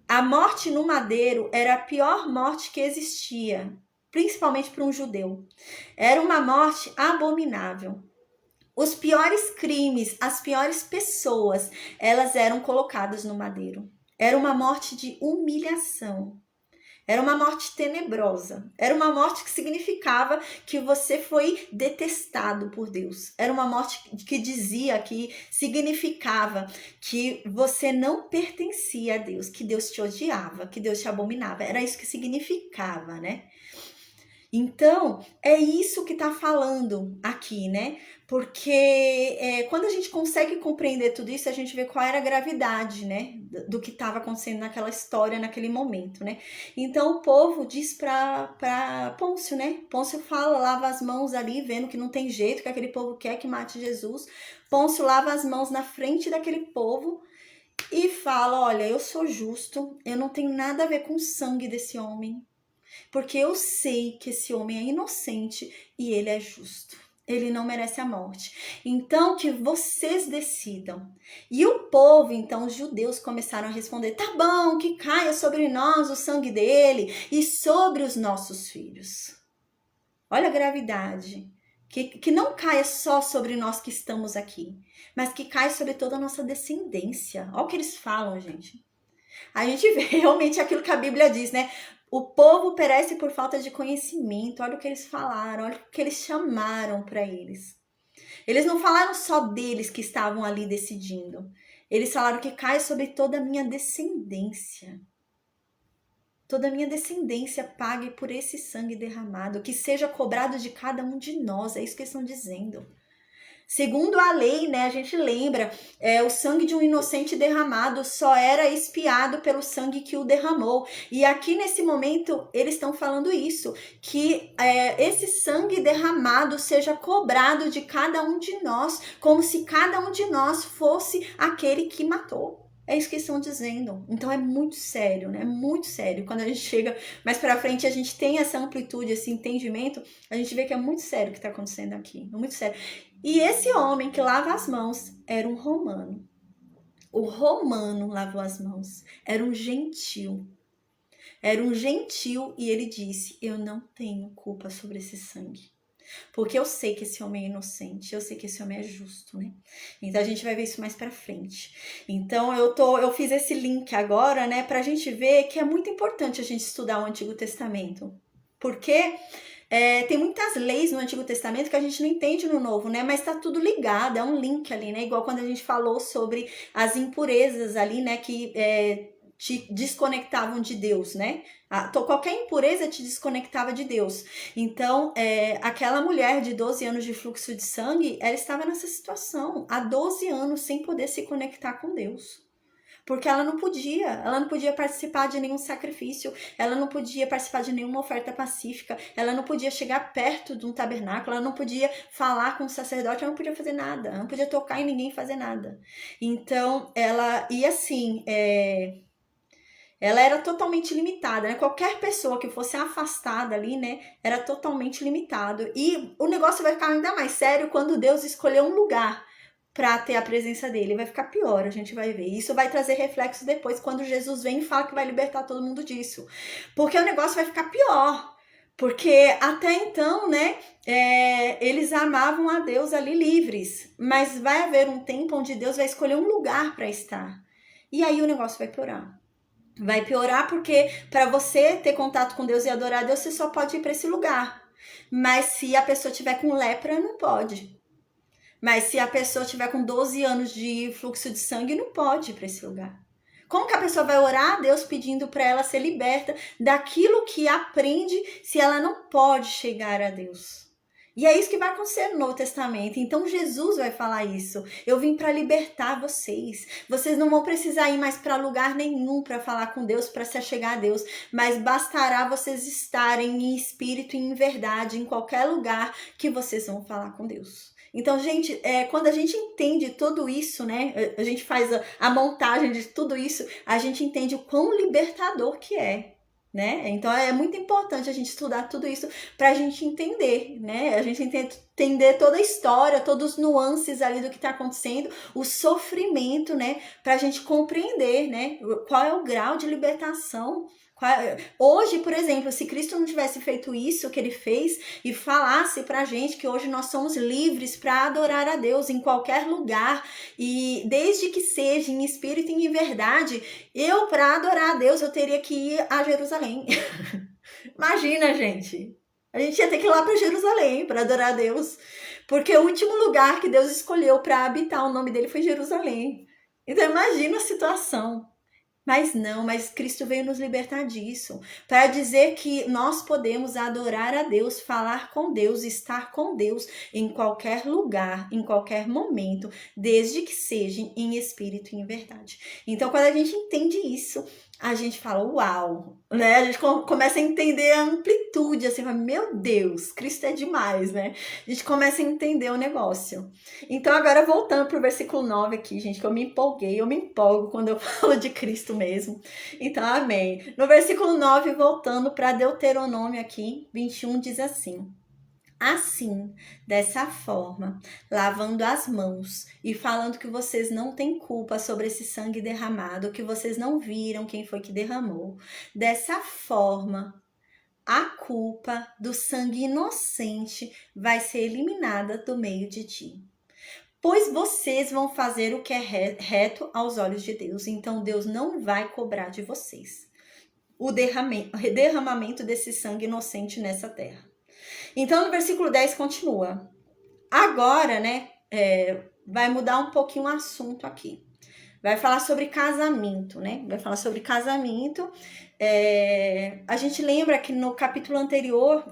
A morte no madeiro era a pior morte que existia, principalmente para um judeu. Era uma morte abominável. Os piores crimes, as piores pessoas, elas eram colocadas no madeiro. Era uma morte de humilhação. Era uma morte tenebrosa. Era uma morte que significava que você foi detestado por Deus. Era uma morte que dizia, que significava que você não pertencia a Deus, que Deus te odiava, que Deus te abominava. Era isso que significava, né? Então, é isso que está falando aqui, né? Porque quando a gente consegue compreender tudo isso, a gente vê qual era a gravidade, né? Do que estava acontecendo naquela história, naquele momento, né? Então, o povo diz para Pôncio, né? Pôncio fala, lava as mãos ali, vendo que não tem jeito, que aquele povo quer que mate Jesus. Pôncio lava as mãos na frente daquele povo e fala, olha, eu sou justo, eu não tenho nada a ver com o sangue desse homem. Porque eu sei que esse homem é inocente e ele é justo. Ele não merece a morte. Então, que vocês decidam. E o povo, então, os judeus começaram a responder, tá bom, que caia sobre nós o sangue dele e sobre os nossos filhos. Olha a gravidade. Que não caia só sobre nós que estamos aqui, mas que caia sobre toda a nossa descendência. Olha o que eles falam, gente. A gente vê realmente aquilo que a Bíblia diz, né? O povo perece por falta de conhecimento. Olha o que eles falaram, olha o que eles chamaram para eles. Eles não falaram só deles que estavam ali decidindo. Eles falaram que cai sobre toda a minha descendência. Toda a minha descendência pague por esse sangue derramado, que seja cobrado de cada um de nós. É isso que eles estão dizendo. Segundo a lei, né, a gente lembra, o sangue de um inocente derramado só era expiado pelo sangue que o derramou. E aqui nesse momento eles estão falando isso, que esse sangue derramado seja cobrado de cada um de nós, como se cada um de nós fosse aquele que matou. É isso que eles estão dizendo. Então é muito sério, né? É muito sério. Quando a gente chega mais pra frente, a gente tem essa amplitude, esse entendimento, a gente vê que é muito sério o que está acontecendo aqui. É muito sério. E esse homem que lava as mãos era um romano. O romano lavou as mãos. Era um gentil. Era um gentil e ele disse: eu não tenho culpa sobre esse sangue. Porque eu sei que esse homem é inocente, eu sei que esse homem é justo, né? Então a gente vai ver isso mais pra frente. Então eu fiz esse link agora, né, pra gente ver que é muito importante a gente estudar o Antigo Testamento. Porque tem muitas leis no Antigo Testamento que a gente não entende no Novo, né? Mas tá tudo ligado, é um link ali, né? Igual quando a gente falou sobre as impurezas ali, né? Que te desconectavam de Deus, né? Qualquer impureza te desconectava de Deus. Então, aquela mulher de 12 anos de fluxo de sangue, ela estava nessa situação, há 12 anos sem poder se conectar com Deus. Porque ela não podia participar de nenhum sacrifício, ela não podia participar de nenhuma oferta pacífica, ela não podia chegar perto de um tabernáculo, ela não podia falar com o sacerdote, ela não podia fazer nada, ela não podia tocar em ninguém e fazer nada. Então, ela era totalmente limitada, né? Qualquer pessoa que fosse afastada ali, né, era totalmente limitado. E o negócio vai ficar ainda mais sério quando Deus escolheu um lugar para ter a presença dele. Vai ficar pior, a gente vai ver. Isso vai trazer reflexo depois, quando Jesus vem e fala que vai libertar todo mundo disso. Porque o negócio vai ficar pior. Porque até então, né, eles amavam a Deus ali livres. Mas vai haver um tempo onde Deus vai escolher um lugar para estar. E aí o negócio vai piorar. Vai piorar porque para você ter contato com Deus e adorar a Deus, você só pode ir para esse lugar. Mas se a pessoa tiver com lepra, não pode. Mas se a pessoa tiver com 12 anos de fluxo de sangue, não pode ir para esse lugar. Como que a pessoa vai orar a Deus pedindo para ela ser liberta daquilo que aprende se ela não pode chegar a Deus? E é isso que vai acontecer no Novo Testamento. Então Jesus vai falar isso. Eu vim para libertar vocês. Vocês não vão precisar ir mais para lugar nenhum para falar com Deus, para se achegar a Deus. Mas bastará vocês estarem em espírito e em verdade, em qualquer lugar que vocês vão falar com Deus. Então, gente, quando a gente entende tudo isso, né? A gente faz a montagem de tudo isso, a gente entende o quão libertador que é. Né? Então é muito importante a gente estudar tudo isso para a gente entender, né? A gente entender toda a história, todos os nuances ali do que está acontecendo, o sofrimento, né? Para a gente compreender, né? Qual é o grau de libertação. Hoje, por exemplo, se Cristo não tivesse feito isso que ele fez e falasse pra gente que hoje nós somos livres para adorar a Deus em qualquer lugar e desde que seja em espírito e em verdade, para adorar a Deus eu teria que ir a Jerusalém. Imagina, gente. A gente ia ter que ir lá para Jerusalém para adorar a Deus, porque o último lugar que Deus escolheu para habitar o nome dele foi Jerusalém. Então imagina a situação. Mas Cristo veio nos libertar disso, para dizer que nós podemos adorar a Deus, falar com Deus, estar com Deus em qualquer lugar, em qualquer momento, desde que seja em espírito e em verdade. Então, quando a gente entende isso, a gente fala, uau, né? A gente começa a entender a amplitude, assim, fala, meu Deus, Cristo é demais, né? A gente começa a entender o negócio. Então, agora voltando pro versículo 9 aqui, gente, que eu me empolgo quando eu falo de Cristo mesmo. Então, amém. No versículo 9, voltando para Deuteronômio aqui, 21, diz assim: assim, dessa forma, lavando as mãos e falando que vocês não têm culpa sobre esse sangue derramado, que vocês não viram quem foi que derramou. Dessa forma, a culpa do sangue inocente vai ser eliminada do meio de ti. Pois vocês vão fazer o que é reto aos olhos de Deus. Então Deus não vai cobrar de vocês o derramamento desse sangue inocente nessa terra. Então no versículo 10 continua. Agora, né, vai mudar um pouquinho o assunto aqui. Vai falar sobre casamento, né? Vai falar sobre casamento. A gente lembra que no capítulo anterior,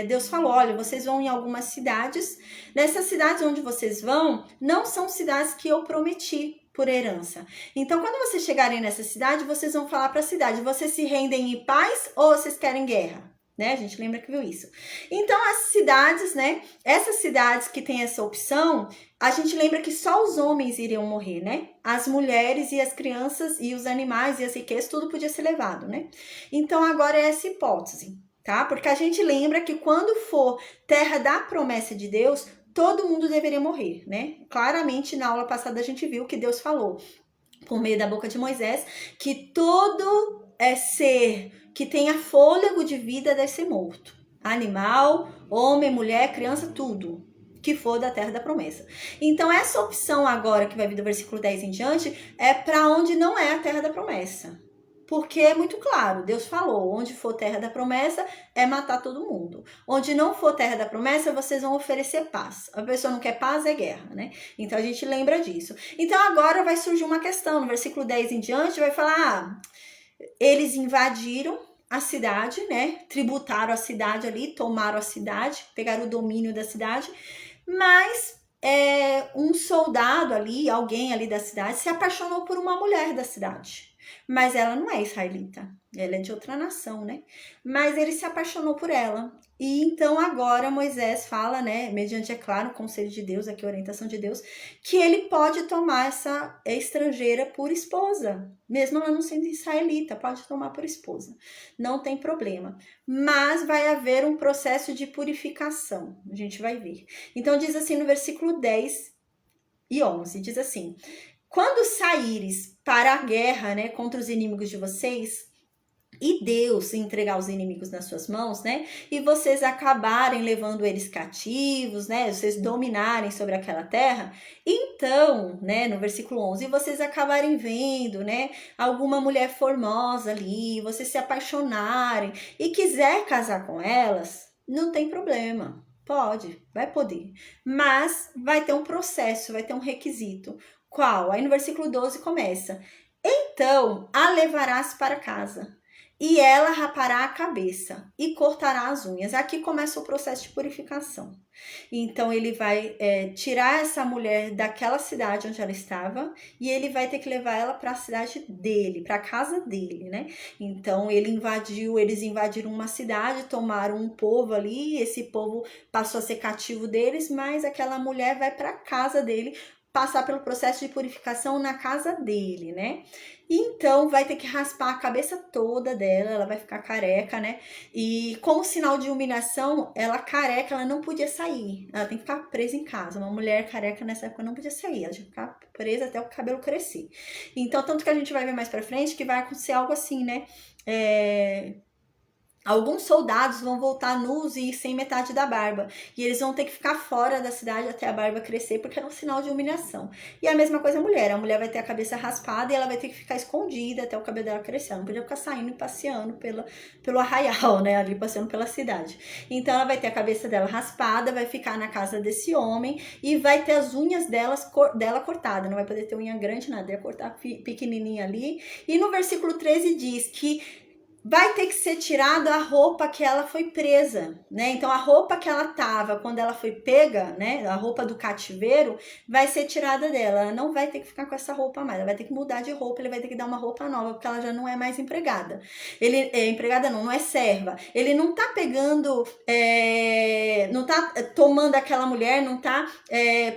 Deus falou, olha, vocês vão em algumas cidades. Nessas cidades onde vocês vão, não são cidades que eu prometi por herança. Então, quando vocês chegarem nessa cidade, vocês vão falar para a cidade, vocês se rendem em paz ou vocês querem guerra? Né? A gente lembra que viu isso. Então, as cidades, né? Essas cidades que tem essa opção, a gente lembra que só os homens iriam morrer, né? As mulheres e as crianças e os animais e as riquezas, tudo podia ser levado, né? Então, agora é essa hipótese, tá? Porque a gente lembra que quando for terra da promessa de Deus, todo mundo deveria morrer, né? Claramente, na aula passada, a gente viu que Deus falou, por meio da boca de Moisés, que todo ser que tenha fôlego de vida deve ser morto. Animal, homem, mulher, criança, tudo que for da terra da promessa. Então, essa opção agora, que vai vir do versículo 10 em diante, é para onde não é a terra da promessa. Porque é muito claro, Deus falou, onde for terra da promessa, é matar todo mundo. Onde não for terra da promessa, vocês vão oferecer paz. A pessoa não quer paz, é guerra, né? Então, a gente lembra disso. Então, agora vai surgir uma questão, no versículo 10 em diante, vai falar, eles invadiram a cidade, né? Tributaram a cidade ali, tomaram a cidade, pegaram o domínio da cidade, mas um soldado ali, alguém ali da cidade, se apaixonou por uma mulher da cidade. Mas ela não é israelita, ela é de outra nação, né? Mas ele se apaixonou por ela. E então agora Moisés fala, né, mediante, é claro, o conselho de Deus, aqui a orientação de Deus, que ele pode tomar essa estrangeira por esposa. Mesmo ela não sendo israelita, pode tomar por esposa. Não tem problema. Mas vai haver um processo de purificação, a gente vai ver. Então diz assim no versículo 10 e 11, diz assim, quando saíres para a guerra, né, contra os inimigos de vocês, e Deus entregar os inimigos nas suas mãos, né, e vocês acabarem levando eles cativos, né, vocês dominarem sobre aquela terra, então, né, no versículo 11, vocês acabarem vendo, né, alguma mulher formosa ali, vocês se apaixonarem e quiser casar com elas, não tem problema. Pode, vai poder, mas vai ter um processo, vai ter um requisito. Qual? Aí no versículo 12 começa, então a levarás para casa, e ela rapará a cabeça e cortará as unhas. Aqui começa o processo de purificação. Então ele vai tirar essa mulher daquela cidade onde ela estava e ele vai ter que levar ela para a cidade dele, para a casa dele, né? Então eles invadiram uma cidade, tomaram um povo ali, esse povo passou a ser cativo deles, mas aquela mulher vai para a casa dele, passar pelo processo de purificação na casa dele, né? Então, vai ter que raspar a cabeça toda dela, ela vai ficar careca, né? E como sinal de humilhação, ela careca, ela não podia sair. Ela tem que ficar presa em casa. Uma mulher careca nessa época não podia sair, ela tinha que ficar presa até o cabelo crescer. Então, tanto que a gente vai ver mais pra frente que vai acontecer algo assim, né? Alguns soldados vão voltar nus e sem metade da barba. E eles vão ter que ficar fora da cidade até a barba crescer, porque era um sinal de humilhação. E a mesma coisa a mulher. A mulher vai ter a cabeça raspada e ela vai ter que ficar escondida até o cabelo dela crescer. Ela não podia ficar saindo e passeando pelo arraial, né? Ali passeando pela cidade. Então ela vai ter a cabeça dela raspada, vai ficar na casa desse homem e vai ter as unhas dela cortadas. Não vai poder ter unha grande, nada. Ia cortar pequenininha ali. E no versículo 13 diz que vai ter que ser tirada a roupa que ela foi presa, né? Então, a roupa que ela tava quando ela foi pega, né? A roupa do cativeiro vai ser tirada dela. Ela não vai ter que ficar com essa roupa mais. Ela vai ter que mudar de roupa, ele vai ter que dar uma roupa nova, porque ela já não é mais empregada. Empregada não é serva. Ele não tá pegando, não tá tomando aquela mulher, não tá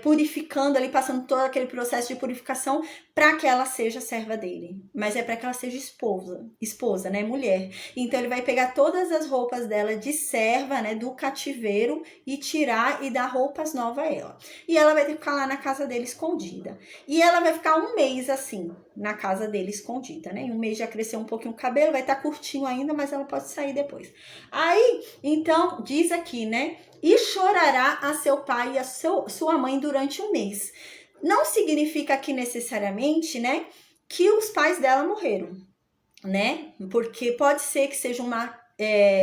purificando ali, passando todo aquele processo de purificação para que ela seja serva dele. Mas é para que ela seja esposa, né? Mulher. mulher. Então ele vai pegar todas as roupas dela de serva, né, do cativeiro, e tirar e dar roupas novas a ela. E ela vai ter que ficar lá na casa dele escondida. E ela vai ficar um mês assim, na casa dele escondida, né? Em um mês já cresceu um pouquinho o cabelo, vai estar curtinho ainda, mas ela pode sair depois. Aí, então, diz aqui, né? E chorará a seu pai e a sua mãe durante um mês. Não significa que necessariamente, né, que os pais dela morreram, né? Porque pode ser que seja uma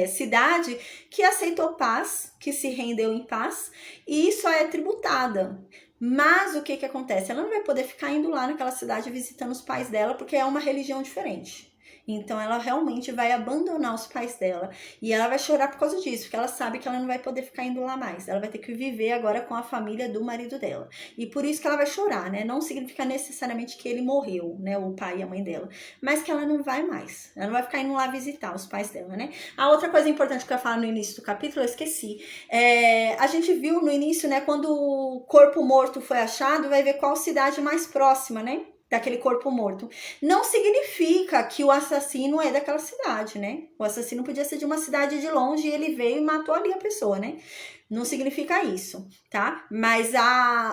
cidade que aceitou paz, que se rendeu em paz, e só é tributada. Mas o que acontece? Ela não vai poder ficar indo lá naquela cidade visitando os pais dela, porque é uma religião diferente. Então ela realmente vai abandonar os pais dela. E ela vai chorar por causa disso, porque ela sabe que ela não vai poder ficar indo lá mais. Ela vai ter que viver agora com a família do marido dela. E por isso que ela vai chorar, né? Não significa necessariamente que ele morreu, né? O pai e a mãe dela. Mas que ela não vai mais. Ela não vai ficar indo lá visitar os pais dela, né? A outra coisa importante que eu ia falar no início do capítulo, eu esqueci. A gente viu no início, né? Quando o corpo morto foi achado, vai ver qual cidade mais próxima, né? Daquele corpo morto. Não significa que o assassino é daquela cidade, né? O assassino podia ser de uma cidade de longe e ele veio e matou ali a pessoa, né? Não significa isso, tá? Mas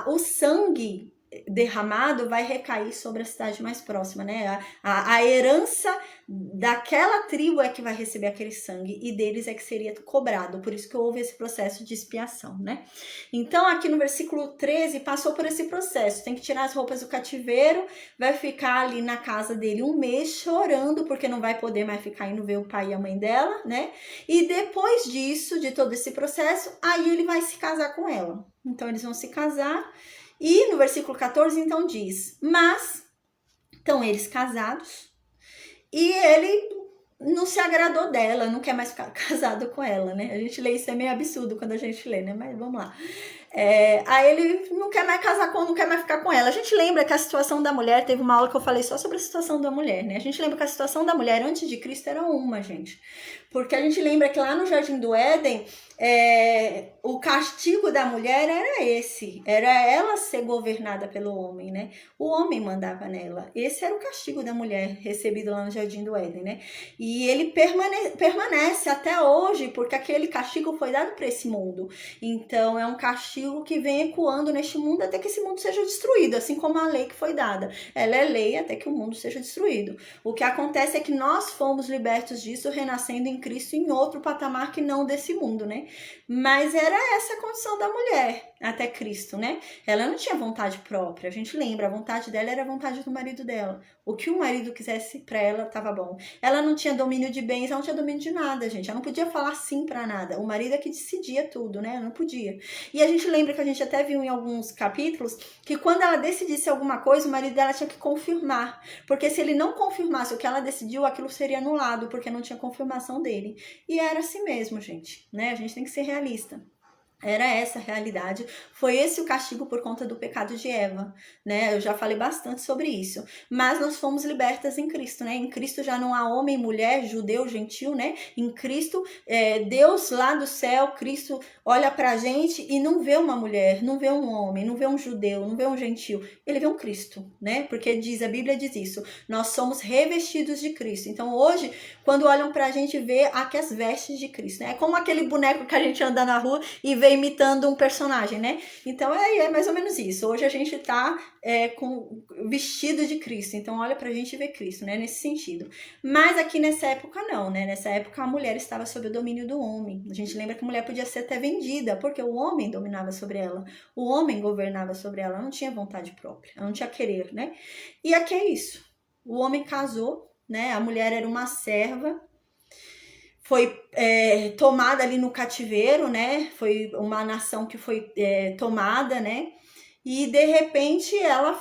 o sangue derramado vai recair sobre a cidade mais próxima, né? A herança daquela tribo é que vai receber aquele sangue e deles é que seria cobrado. Por isso que houve esse processo de expiação, né? Então, aqui no versículo 13, passou por esse processo. Tem que tirar as roupas do cativeiro, vai ficar ali na casa dele um mês chorando, porque não vai poder mais ficar indo ver o pai e a mãe dela, né? E depois disso, de todo esse processo, aí ele vai se casar com ela. Então, eles vão se casar. E no versículo 14, então, diz: mas estão eles casados e ele não se agradou dela, não quer mais ficar casado com ela, né? A gente lê isso, é meio absurdo quando a gente lê, né? Mas vamos lá. Aí ele não quer mais casar com, não quer mais ficar com ela. A gente lembra que a situação da mulher, teve uma aula que eu falei só sobre a situação da mulher, né? A gente lembra que a situação da mulher antes de Cristo era uma, gente. Porque a gente lembra que lá no Jardim do Éden, o castigo da mulher era esse. Era ela ser governada pelo homem, né? O homem mandava nela. Esse era o castigo da mulher recebido lá no Jardim do Éden, né? E ele permanece até hoje, porque aquele castigo foi dado para esse mundo. Então, é um castigo que vem ecoando neste mundo até que esse mundo seja destruído, assim como a lei que foi dada. Ela é lei até que o mundo seja destruído. O que acontece é que nós fomos libertos disso, renascendo em Cristo em outro patamar que não desse mundo, né? Mas era essa a condição da mulher até Cristo, né? Ela não tinha vontade própria. A gente lembra, a vontade dela era a vontade do marido dela. O que o marido quisesse pra ela estava bom. Ela não tinha domínio de bens, ela não tinha domínio de nada, gente. Ela não podia falar sim pra nada. O marido é que decidia tudo, né? Ela não podia. E a gente lembra que a gente até viu em alguns capítulos que quando ela decidisse alguma coisa, o marido dela tinha que confirmar. Porque se ele não confirmasse o que ela decidiu, aquilo seria anulado, porque não tinha confirmação dele. E era assim mesmo, gente, né? A gente tem que ser realista. Era essa a realidade, foi esse o castigo por conta do pecado de Eva, né? Eu já falei bastante sobre isso, mas nós fomos libertas em Cristo, né? Em Cristo já não há homem, mulher, judeu, gentil, né? Em Cristo, Deus lá do céu, Cristo olha pra gente e não vê uma mulher, não vê um homem, não vê um judeu, não vê um gentil, ele vê um Cristo, né? Porque a Bíblia diz isso, nós somos revestidos de Cristo. Então hoje, quando olham pra gente, vê aqui as vestes de Cristo, né? É como aquele boneco que a gente anda na rua e vê imitando um personagem, né? Então é mais ou menos isso. Hoje a gente tá com vestido de Cristo, então olha pra gente e vê Cristo, né? Nesse sentido. Mas aqui nessa época não, né? Nessa época a mulher estava sob o domínio do homem. A gente lembra que a mulher podia ser até vendida, porque o homem dominava sobre ela, o homem governava sobre ela, ela não tinha vontade própria, ela não tinha querer, né? E aqui é isso. O homem casou, né? A mulher era uma serva, foi tomada ali no cativeiro, né? Foi uma nação que foi tomada, né? E de repente ela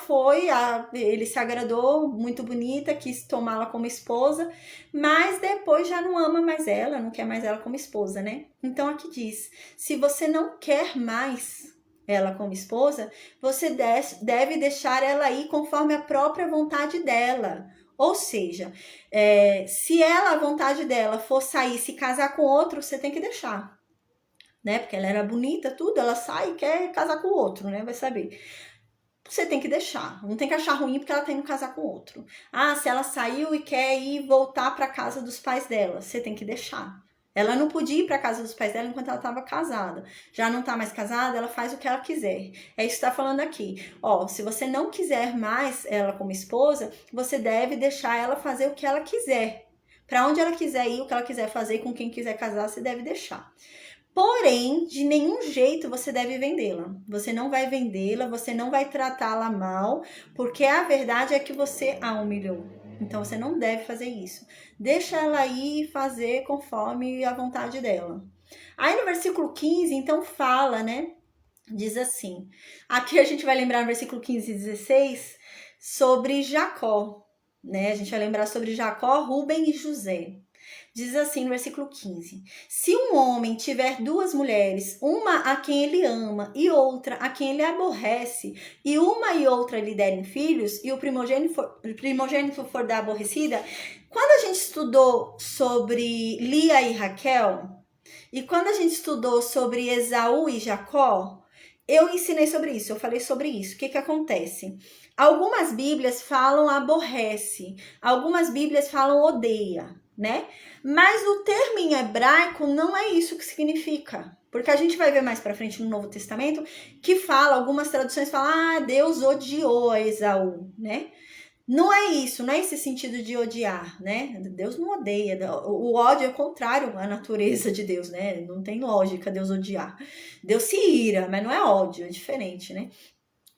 ele se agradou, muito bonita, quis tomá-la como esposa, mas depois já não ama mais ela, não quer mais ela como esposa, né? Então aqui diz, se você não quer mais ela como esposa, você deve deixar ela ir conforme a própria vontade dela. Ou seja, se ela, a vontade dela for sair, se casar com outro, você tem que deixar, né? Porque ela era bonita, tudo, ela sai e quer casar com o outro, né? Vai saber. você tem que deixar. Não tem que achar ruim porque ela tá indo casar com outro. Ah, se ela saiu e quer ir voltar para casa dos pais dela, você tem que deixar. Ela não podia ir para casa dos pais dela enquanto ela estava casada. Já não tá mais casada, ela faz o que ela quiser. É isso que está falando aqui. Ó, se você não quiser mais ela como esposa, você deve deixar ela fazer o que ela quiser. Para onde ela quiser ir, o que ela quiser fazer, com quem quiser casar, você deve deixar. Porém, de nenhum jeito você deve vendê-la. Você não vai vendê-la, você não vai tratá-la mal, porque a verdade é que você a humilhou. Então você não deve fazer isso. Deixa ela ir fazer conforme a vontade dela. Aí no versículo 15, então fala, né? Diz assim. Aqui a gente vai lembrar no versículo 15 e 16 sobre Jacó, né? A gente vai lembrar sobre Jacó, Rúben e José. Diz assim no versículo 15: se um homem tiver duas mulheres, uma a quem ele ama e outra a quem ele aborrece, e uma e outra lhe derem filhos, e o primogênito for da aborrecida. Quando a gente estudou sobre Lia e Raquel, e quando a gente estudou sobre Esaú e Jacó, eu ensinei sobre isso, eu falei sobre isso. O que acontece? Algumas Bíblias falam aborrece, algumas Bíblias falam odeia, né? Mas o termo em hebraico não é isso que significa. Porque a gente vai ver mais pra frente no Novo Testamento que fala, algumas traduções falam, Deus odiou a Esaú, né? Não é isso, não é esse sentido de odiar, né? Deus não odeia, o ódio é contrário à natureza de Deus, né? Não tem lógica Deus odiar. Deus se ira, mas não é ódio, é diferente, né?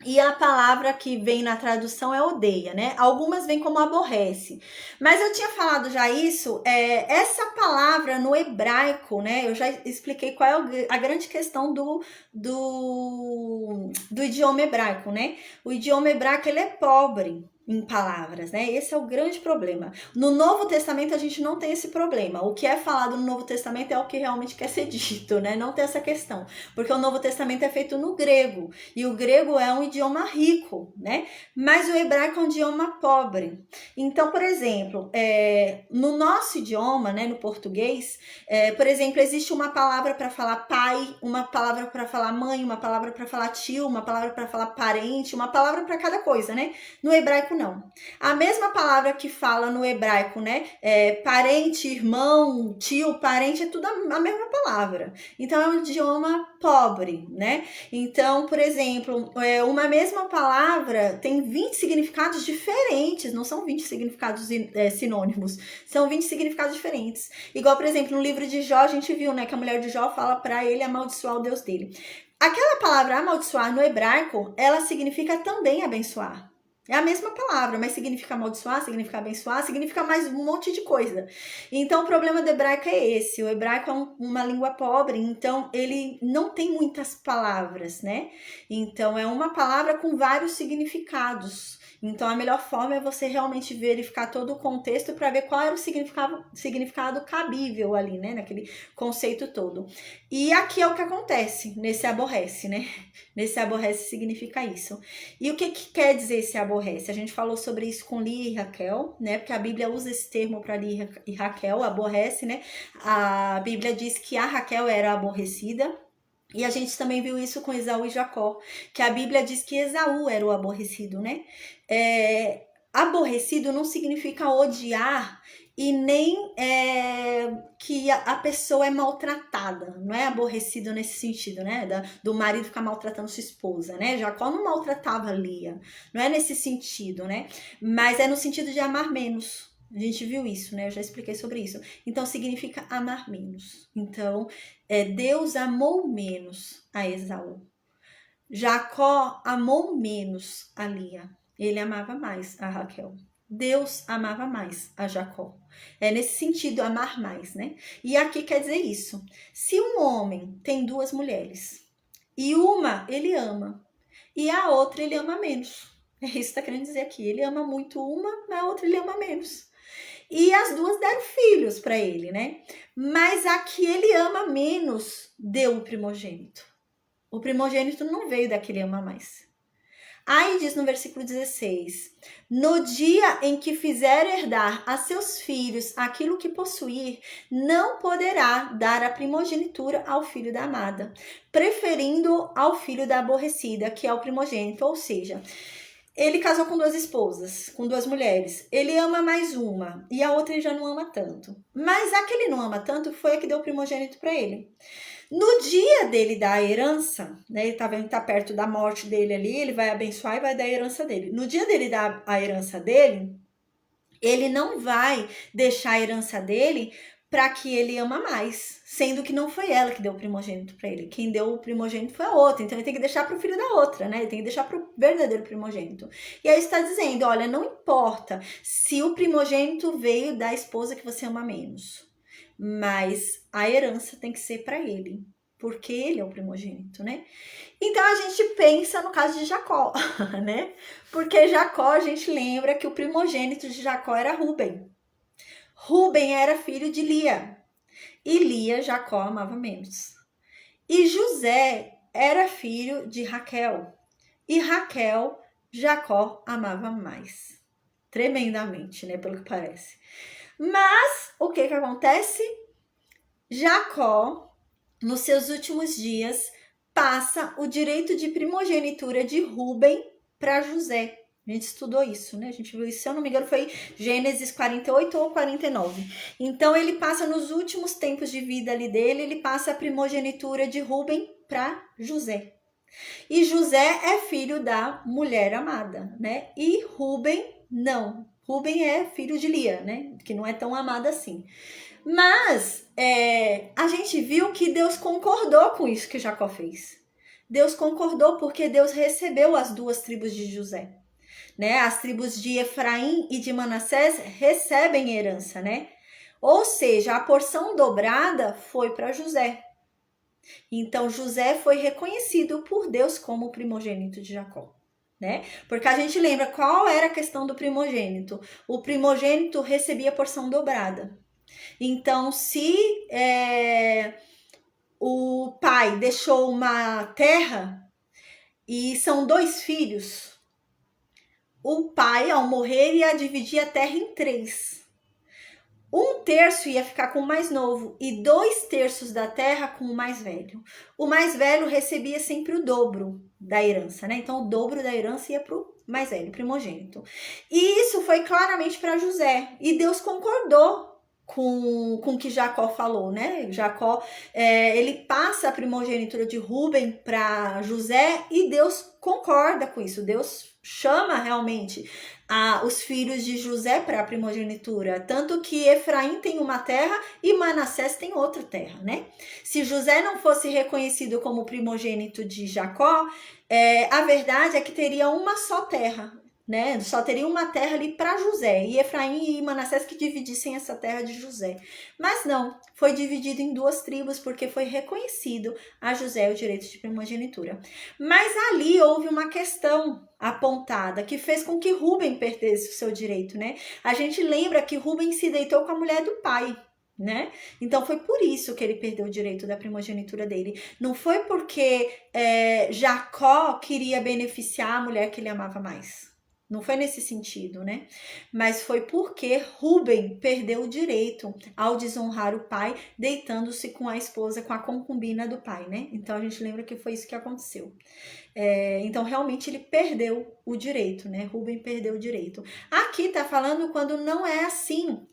E a palavra que vem na tradução é odeia, né? Algumas vêm como aborrece. Mas eu tinha falado já isso, essa palavra no hebraico, né? Eu já expliquei qual é a grande questão do idioma hebraico, né? O idioma hebraico, ele é pobre em palavras, né? Esse é o grande problema. No Novo Testamento a gente não tem esse problema. O que é falado no Novo Testamento é o que realmente quer ser dito, né? Não tem essa questão. Porque o Novo Testamento é feito no grego. E o grego é um idioma rico, né? Mas o hebraico é um idioma pobre. Então, por exemplo, no nosso idioma, né, no português, por exemplo, existe uma palavra para falar pai, uma palavra para falar mãe, uma palavra para falar tio, uma palavra para falar parente, uma palavra para cada coisa, né? No hebraico não. A mesma palavra que fala no hebraico, né? Parente, irmão, tio, parente, é tudo a mesma palavra. Então é um idioma pobre, né? Então, por exemplo, uma mesma palavra tem 20 significados diferentes, não são 20 significados sinônimos, são 20 significados diferentes. Igual, por exemplo, no livro de Jó, a gente viu, né, que a mulher de Jó fala para ele amaldiçoar o Deus dele. Aquela palavra amaldiçoar no hebraico, ela significa também abençoar. É a mesma palavra, mas significa amaldiçoar, significa abençoar, significa mais um monte de coisa. Então, o problema do hebraico é esse. O hebraico é uma língua pobre, então ele não tem muitas palavras, né? Então, é uma palavra com vários significados. Então, a melhor forma é você realmente verificar todo o contexto para ver qual era o significado cabível ali, né? Naquele conceito todo. E aqui é o que acontece nesse aborrece, né? Nesse aborrece significa isso. E o que quer dizer esse aborrece? A gente falou sobre isso com Lia e Raquel, né? Porque a Bíblia usa esse termo para Lia e Raquel, aborrece, né? A Bíblia diz que a Raquel era aborrecida. E a gente também viu isso com Esaú e Jacó, que a Bíblia diz que Esaú era o aborrecido, né? Aborrecido não significa odiar e nem que a pessoa é maltratada, não é aborrecido nesse sentido, né? Do marido ficar maltratando sua esposa, né? Jacó não maltratava Lia, não é nesse sentido, né? Mas é no sentido de amar menos. A gente viu isso, né? Eu já expliquei sobre isso. Então, significa amar menos. Então, Deus amou menos a Esaú. Jacó amou menos a Lia. Ele amava mais a Raquel. Deus amava mais a Jacó. É nesse sentido, amar mais, né? E aqui quer dizer isso. Se um homem tem duas mulheres, e uma ele ama, e a outra ele ama menos. É isso que está querendo dizer aqui. Ele ama muito uma, a outra ele ama menos. E as duas deram filhos para ele, né? Mas a que ele ama menos deu o primogênito. O primogênito não veio da que ele ama mais. Aí diz no versículo 16: no dia em que fizer herdar a seus filhos aquilo que possuir, não poderá dar a primogenitura ao filho da amada, preferindo ao filho da aborrecida, que é o primogênito. Ou seja, ele casou com 2 esposas, com 2 mulheres. Ele ama mais uma e a outra ele já não ama tanto. Mas a que ele não ama tanto foi a que deu o primogênito para ele. No dia dele dar a herança, né, ele tá vendo que tá perto da morte dele ali, ele vai abençoar e vai dar a herança dele. No dia dele dar a herança dele, ele não vai deixar a herança dele para que ele ama mais, sendo que não foi ela que deu o primogênito para ele. Quem deu o primogênito foi a outra, então ele tem que deixar para o filho da outra, né? Ele tem que deixar para o verdadeiro primogênito. E aí está dizendo, olha, não importa se o primogênito veio da esposa que você ama menos, mas a herança tem que ser para ele, porque ele é o primogênito, né? Então a gente pensa no caso de Jacó, né? Porque Jacó, a gente lembra que o primogênito de Jacó era Rúben. Rúben era filho de Lia, e Lia Jacó amava menos. E José era filho de Raquel, e Raquel Jacó amava mais. Tremendamente, né? Pelo que parece. Mas o que acontece? Jacó, nos seus últimos dias, passa o direito de primogenitura de Rúben para José. A gente estudou isso, né? A gente viu isso, se eu não me engano, foi Gênesis 48 ou 49. Então, ele passa nos últimos tempos de vida ali dele, ele passa a primogenitura de Rúben para José. E José é filho da mulher amada, né? E Rúben, não. Rúben é filho de Lia, né? Que não é tão amada assim. Mas a gente viu que Deus concordou com isso que Jacó fez. Deus concordou porque Deus recebeu as 2 tribos de José, né? As tribos de Efraim e de Manassés recebem herança, né? Ou seja, a porção dobrada foi para José. Então José foi reconhecido por Deus como o primogênito de Jacó, né? Porque a gente lembra qual era a questão do primogênito. O primogênito recebia a porção dobrada. Então, se o pai deixou uma terra e são 2 filhos, o pai, ao morrer, ia dividir a terra em 3. 1/3 ia ficar com o mais novo e 2/3 da terra com o mais velho. O mais velho recebia sempre o dobro da herança, né? Então, o dobro da herança ia para o mais velho, primogênito. E isso foi claramente para José. E Deus concordou com o que Jacó falou, né? Jacó, ele passa a primogenitura de Rúben para José e Deus concorda com isso. Deus chama realmente os filhos de José para a primogenitura, tanto que Efraim tem uma terra e Manassés tem outra terra, né? Se José não fosse reconhecido como primogênito de Jacó, a verdade é que teria uma só terra, né? Só teria uma terra ali para José, e Efraim e Manassés que dividissem essa terra de José. Mas não, foi dividido em 2 tribos porque foi reconhecido a José o direito de primogenitura. Mas ali houve uma questão apontada que fez com que Rúben perdesse o seu direito, né? A gente lembra que Rúben se deitou com a mulher do pai, né? Então foi por isso que ele perdeu o direito da primogenitura dele. Não foi porque Jacó queria beneficiar a mulher que ele amava mais. Não foi nesse sentido, né? Mas foi porque Rúben perdeu o direito ao desonrar o pai, deitando-se com a esposa, com a concubina do pai, né? Então a gente lembra que foi isso que aconteceu. Então realmente ele perdeu o direito, né? Rúben perdeu o direito. Aqui tá falando quando não é assim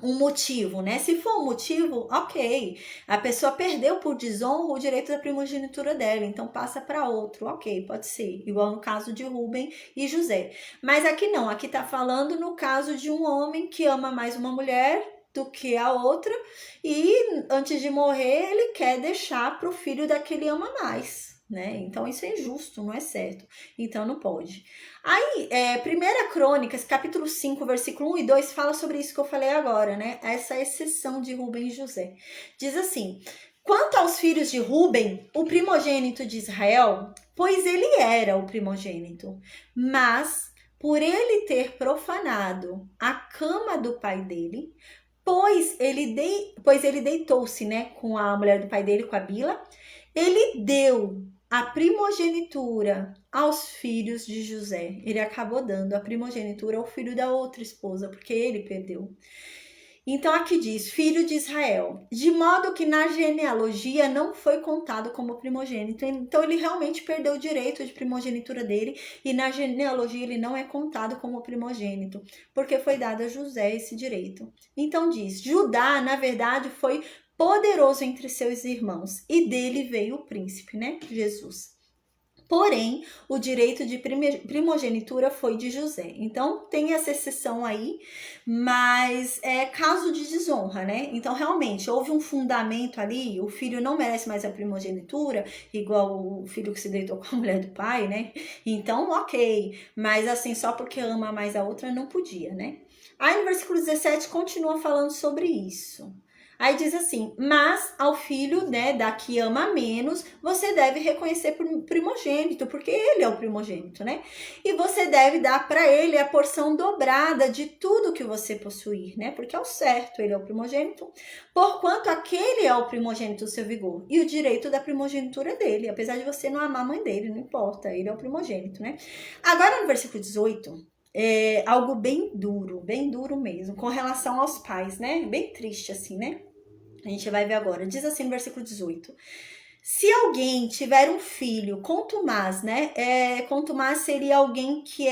um motivo, né? Se for um motivo, ok. A pessoa perdeu por desonra o direito da primogenitura dela, então passa para outro, ok, pode ser. Igual no caso de Rúben e José. Mas aqui não, aqui tá falando no caso de um homem que ama mais uma mulher do que a outra e antes de morrer ele quer deixar para o filho da que ele ama mais, né? Então isso é injusto, não é certo. Então não pode. Aí, 1 Crônicas, capítulo 5, versículo 1 e 2, fala sobre isso que eu falei agora, né? Essa exceção de Rúben e José. Diz assim: quanto aos filhos de Rúben, o primogênito de Israel, pois ele era o primogênito, mas por ele ter profanado a cama do pai dele, pois ele deitou-se, né, com a mulher do pai dele, com a Bila, ele deu a primogenitura aos filhos de José. Ele acabou dando a primogenitura ao filho da outra esposa, porque ele perdeu. Então aqui diz, filho de Israel, de modo que na genealogia não foi contado como primogênito. Então ele realmente perdeu o direito de primogenitura dele e na genealogia ele não é contado como primogênito, porque foi dado a José esse direito. Então diz, Judá, na verdade, foi poderoso entre seus irmãos e dele veio o príncipe, né? Jesus. Porém, o direito de primogenitura foi de José. Então, tem essa exceção aí, mas é caso de desonra, né? Então, realmente, houve um fundamento ali, o filho não merece mais a primogenitura, igual o filho que se deitou com a mulher do pai, né? Então, ok, mas assim, só porque ama mais a outra, não podia, né? Aí, no versículo 17, continua falando sobre isso. Aí diz assim, mas ao filho, né, da que ama menos, você deve reconhecer primogênito, porque ele é o primogênito, né? E você deve dar para ele a porção dobrada de tudo que você possuir, né? Porque é o certo, ele é o primogênito, porquanto aquele é o primogênito do seu vigor. E o direito da primogenitura é dele, apesar de você não amar a mãe dele, não importa, ele é o primogênito, né? Agora no versículo 18, é algo bem duro mesmo, com relação aos pais, né? Bem triste assim, né? A gente vai ver agora. Diz assim no versículo 18. Se alguém tiver um filho contumaz, né? Contumaz seria alguém que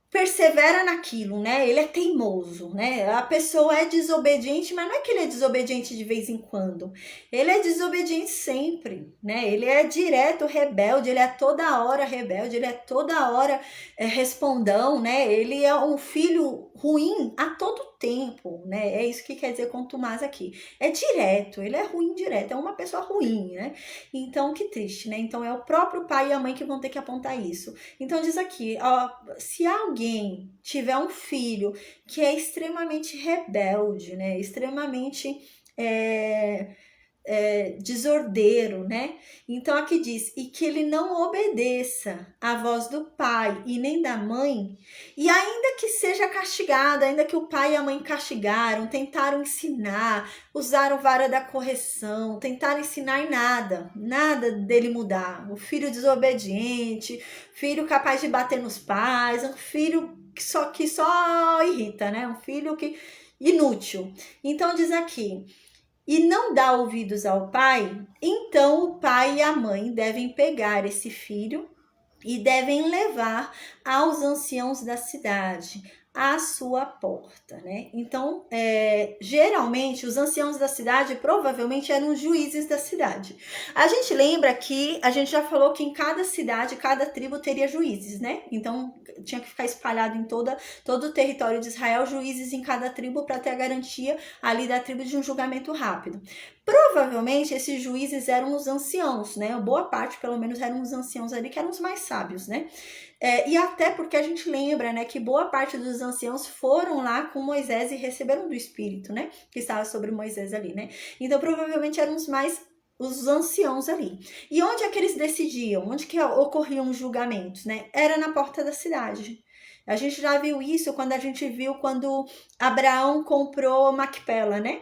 persevera naquilo, né? Ele é teimoso, né? A pessoa é desobediente, mas não é que ele é desobediente de vez em quando. Ele é desobediente sempre, né? Ele é direto rebelde, ele é toda hora rebelde, ele é toda hora respondão, né? Ele é um filho ruim a todo tempo, né? É isso que quer dizer contumaz aqui. É direto, ele é ruim direto, é uma pessoa ruim, né? Então, que triste, né? Então, é o próprio pai e a mãe que vão ter que apontar isso. Então, diz aqui, ó, se alguém tiver um filho que é extremamente rebelde, né? Extremamente desordeiro, né? Então aqui diz, e que ele não obedeça à voz do pai e nem da mãe, e ainda que seja castigado, ainda que o pai e a mãe castigaram, tentaram ensinar, usaram vara da correção, tentaram ensinar e nada dele mudar. O filho desobediente, filho capaz de bater nos pais, um filho que só irrita, né? Um filho que inútil. Então diz aqui, e não dá ouvidos ao pai, então o pai e a mãe devem pegar esse filho e devem levar aos anciãos da cidade, à sua porta, né? Então, geralmente, os anciãos da cidade provavelmente eram os juízes da cidade. A gente lembra que a gente já falou que em cada cidade, cada tribo teria juízes, né? Então, tinha que ficar espalhado em todo o território de Israel, juízes em cada tribo para ter a garantia ali da tribo de um julgamento rápido. Provavelmente, esses juízes eram os anciãos, né? Boa parte, pelo menos, eram os anciãos ali, que eram os mais sábios, né? E até porque a gente lembra, né, que boa parte dos anciãos foram lá com Moisés e receberam do Espírito, né, que estava sobre Moisés ali, né. Então, provavelmente eram os anciãos ali. E onde é que eles decidiam? Onde que ocorriam os julgamentos, né? Era na porta da cidade. A gente já viu isso quando Abraão comprou Macpela, né?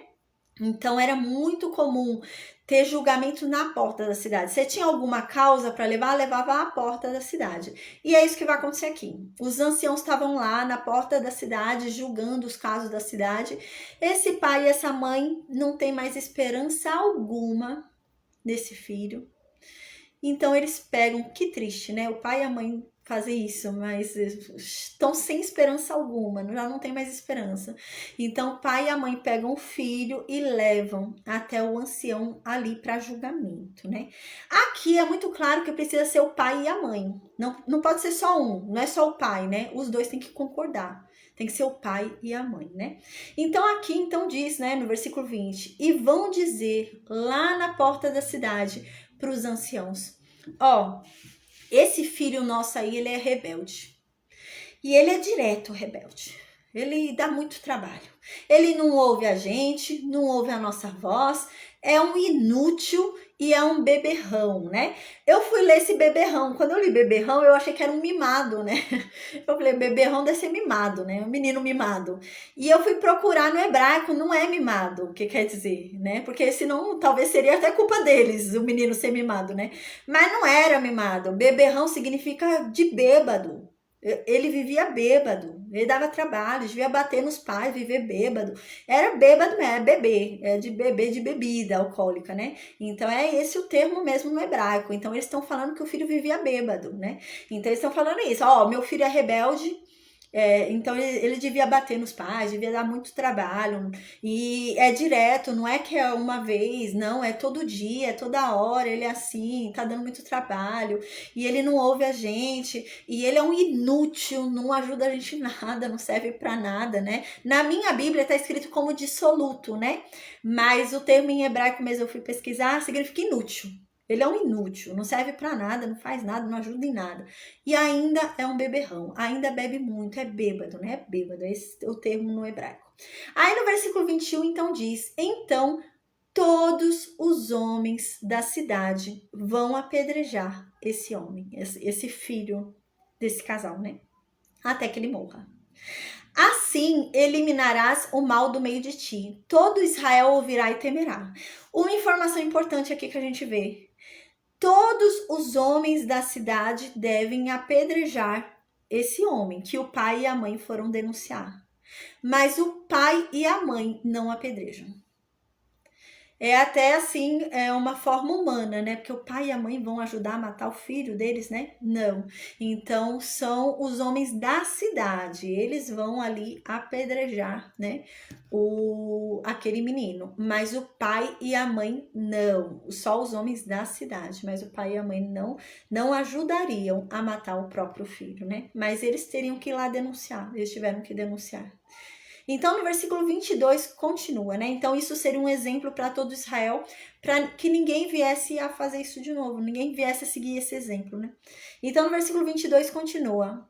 Então, era muito comum ter julgamento na porta da cidade. Se tinha alguma causa para levar, levava à porta da cidade. E é isso que vai acontecer aqui. Os anciãos estavam lá na porta da cidade, julgando os casos da cidade. Esse pai e essa mãe não tem mais esperança alguma nesse filho. Então, eles pegam, que triste, né? O pai e a mãe fazer isso, mas estão sem esperança alguma, já não tem mais esperança. Então, o pai e a mãe pegam o filho e levam até o ancião ali para julgamento, né? Aqui é muito claro que precisa ser o pai e a mãe. Não pode ser só um, não é só o pai, né? Os dois têm que concordar. Tem que ser o pai e a mãe, né? Então, aqui, então, diz, né, no versículo 20, e vão dizer lá na porta da cidade para os anciãos, ó, esse filho nosso aí, ele é rebelde. E ele é direto rebelde. Ele dá muito trabalho. Ele não ouve a gente, não ouve a nossa voz, é um inútil e é um beberrão, né? Eu fui ler esse beberrão. Quando eu li beberrão, eu achei que era um mimado, né? Eu falei, beberrão deve ser mimado, né? Um menino mimado. E eu fui procurar no hebraico, não é mimado, o que quer dizer, né? Porque senão talvez seria até culpa deles, o menino ser mimado, né? Mas não era mimado. Beberrão significa de bêbado. Ele vivia bêbado, ele dava trabalho, devia bater nos pais, viver bêbado. Era bêbado, é bebê, é de bebê de bebida alcoólica, né? Então é esse o termo mesmo no hebraico. Então eles estão falando que o filho vivia bêbado, né? Então eles estão falando isso, ó, meu filho é rebelde, então ele devia bater nos pais, devia dar muito trabalho. E é direto, não é que é uma vez, não, é todo dia, é toda hora, ele é assim, tá dando muito trabalho, e ele não ouve a gente, e ele é um inútil, não ajuda a gente em nada, não serve pra nada, né? Na minha Bíblia tá escrito como dissoluto, né? Mas o termo em hebraico mesmo eu fui pesquisar, significa inútil. Ele é um inútil, não serve pra nada, não faz nada, não ajuda em nada. E ainda é um beberrão, ainda bebe muito, é bêbado, né? É bêbado, esse é o termo no hebraico. Aí no versículo 21, então diz: então todos os homens da cidade vão apedrejar esse homem, esse filho desse casal, né? Até que ele morra. Assim eliminarás o mal do meio de ti. Todo Israel ouvirá e temerá. Uma informação importante aqui que a gente vê. Todos os homens da cidade devem apedrejar esse homem que o pai e a mãe foram denunciar. Mas o pai e a mãe não apedrejam. É até assim, é uma forma humana, né? Porque o pai e a mãe vão ajudar a matar o filho deles, né? Não. Então são os homens da cidade, eles vão ali apedrejar, né? Aquele menino. Mas o pai e a mãe não. Só os homens da cidade, mas o pai e a mãe não ajudariam a matar o próprio filho, né? Mas eles teriam que ir lá denunciar, eles tiveram que denunciar. Então, no versículo 22, continua, né? Então, isso seria um exemplo para todo Israel, para que ninguém viesse a fazer isso de novo, ninguém viesse a seguir esse exemplo, né? Então, no versículo 22, continua.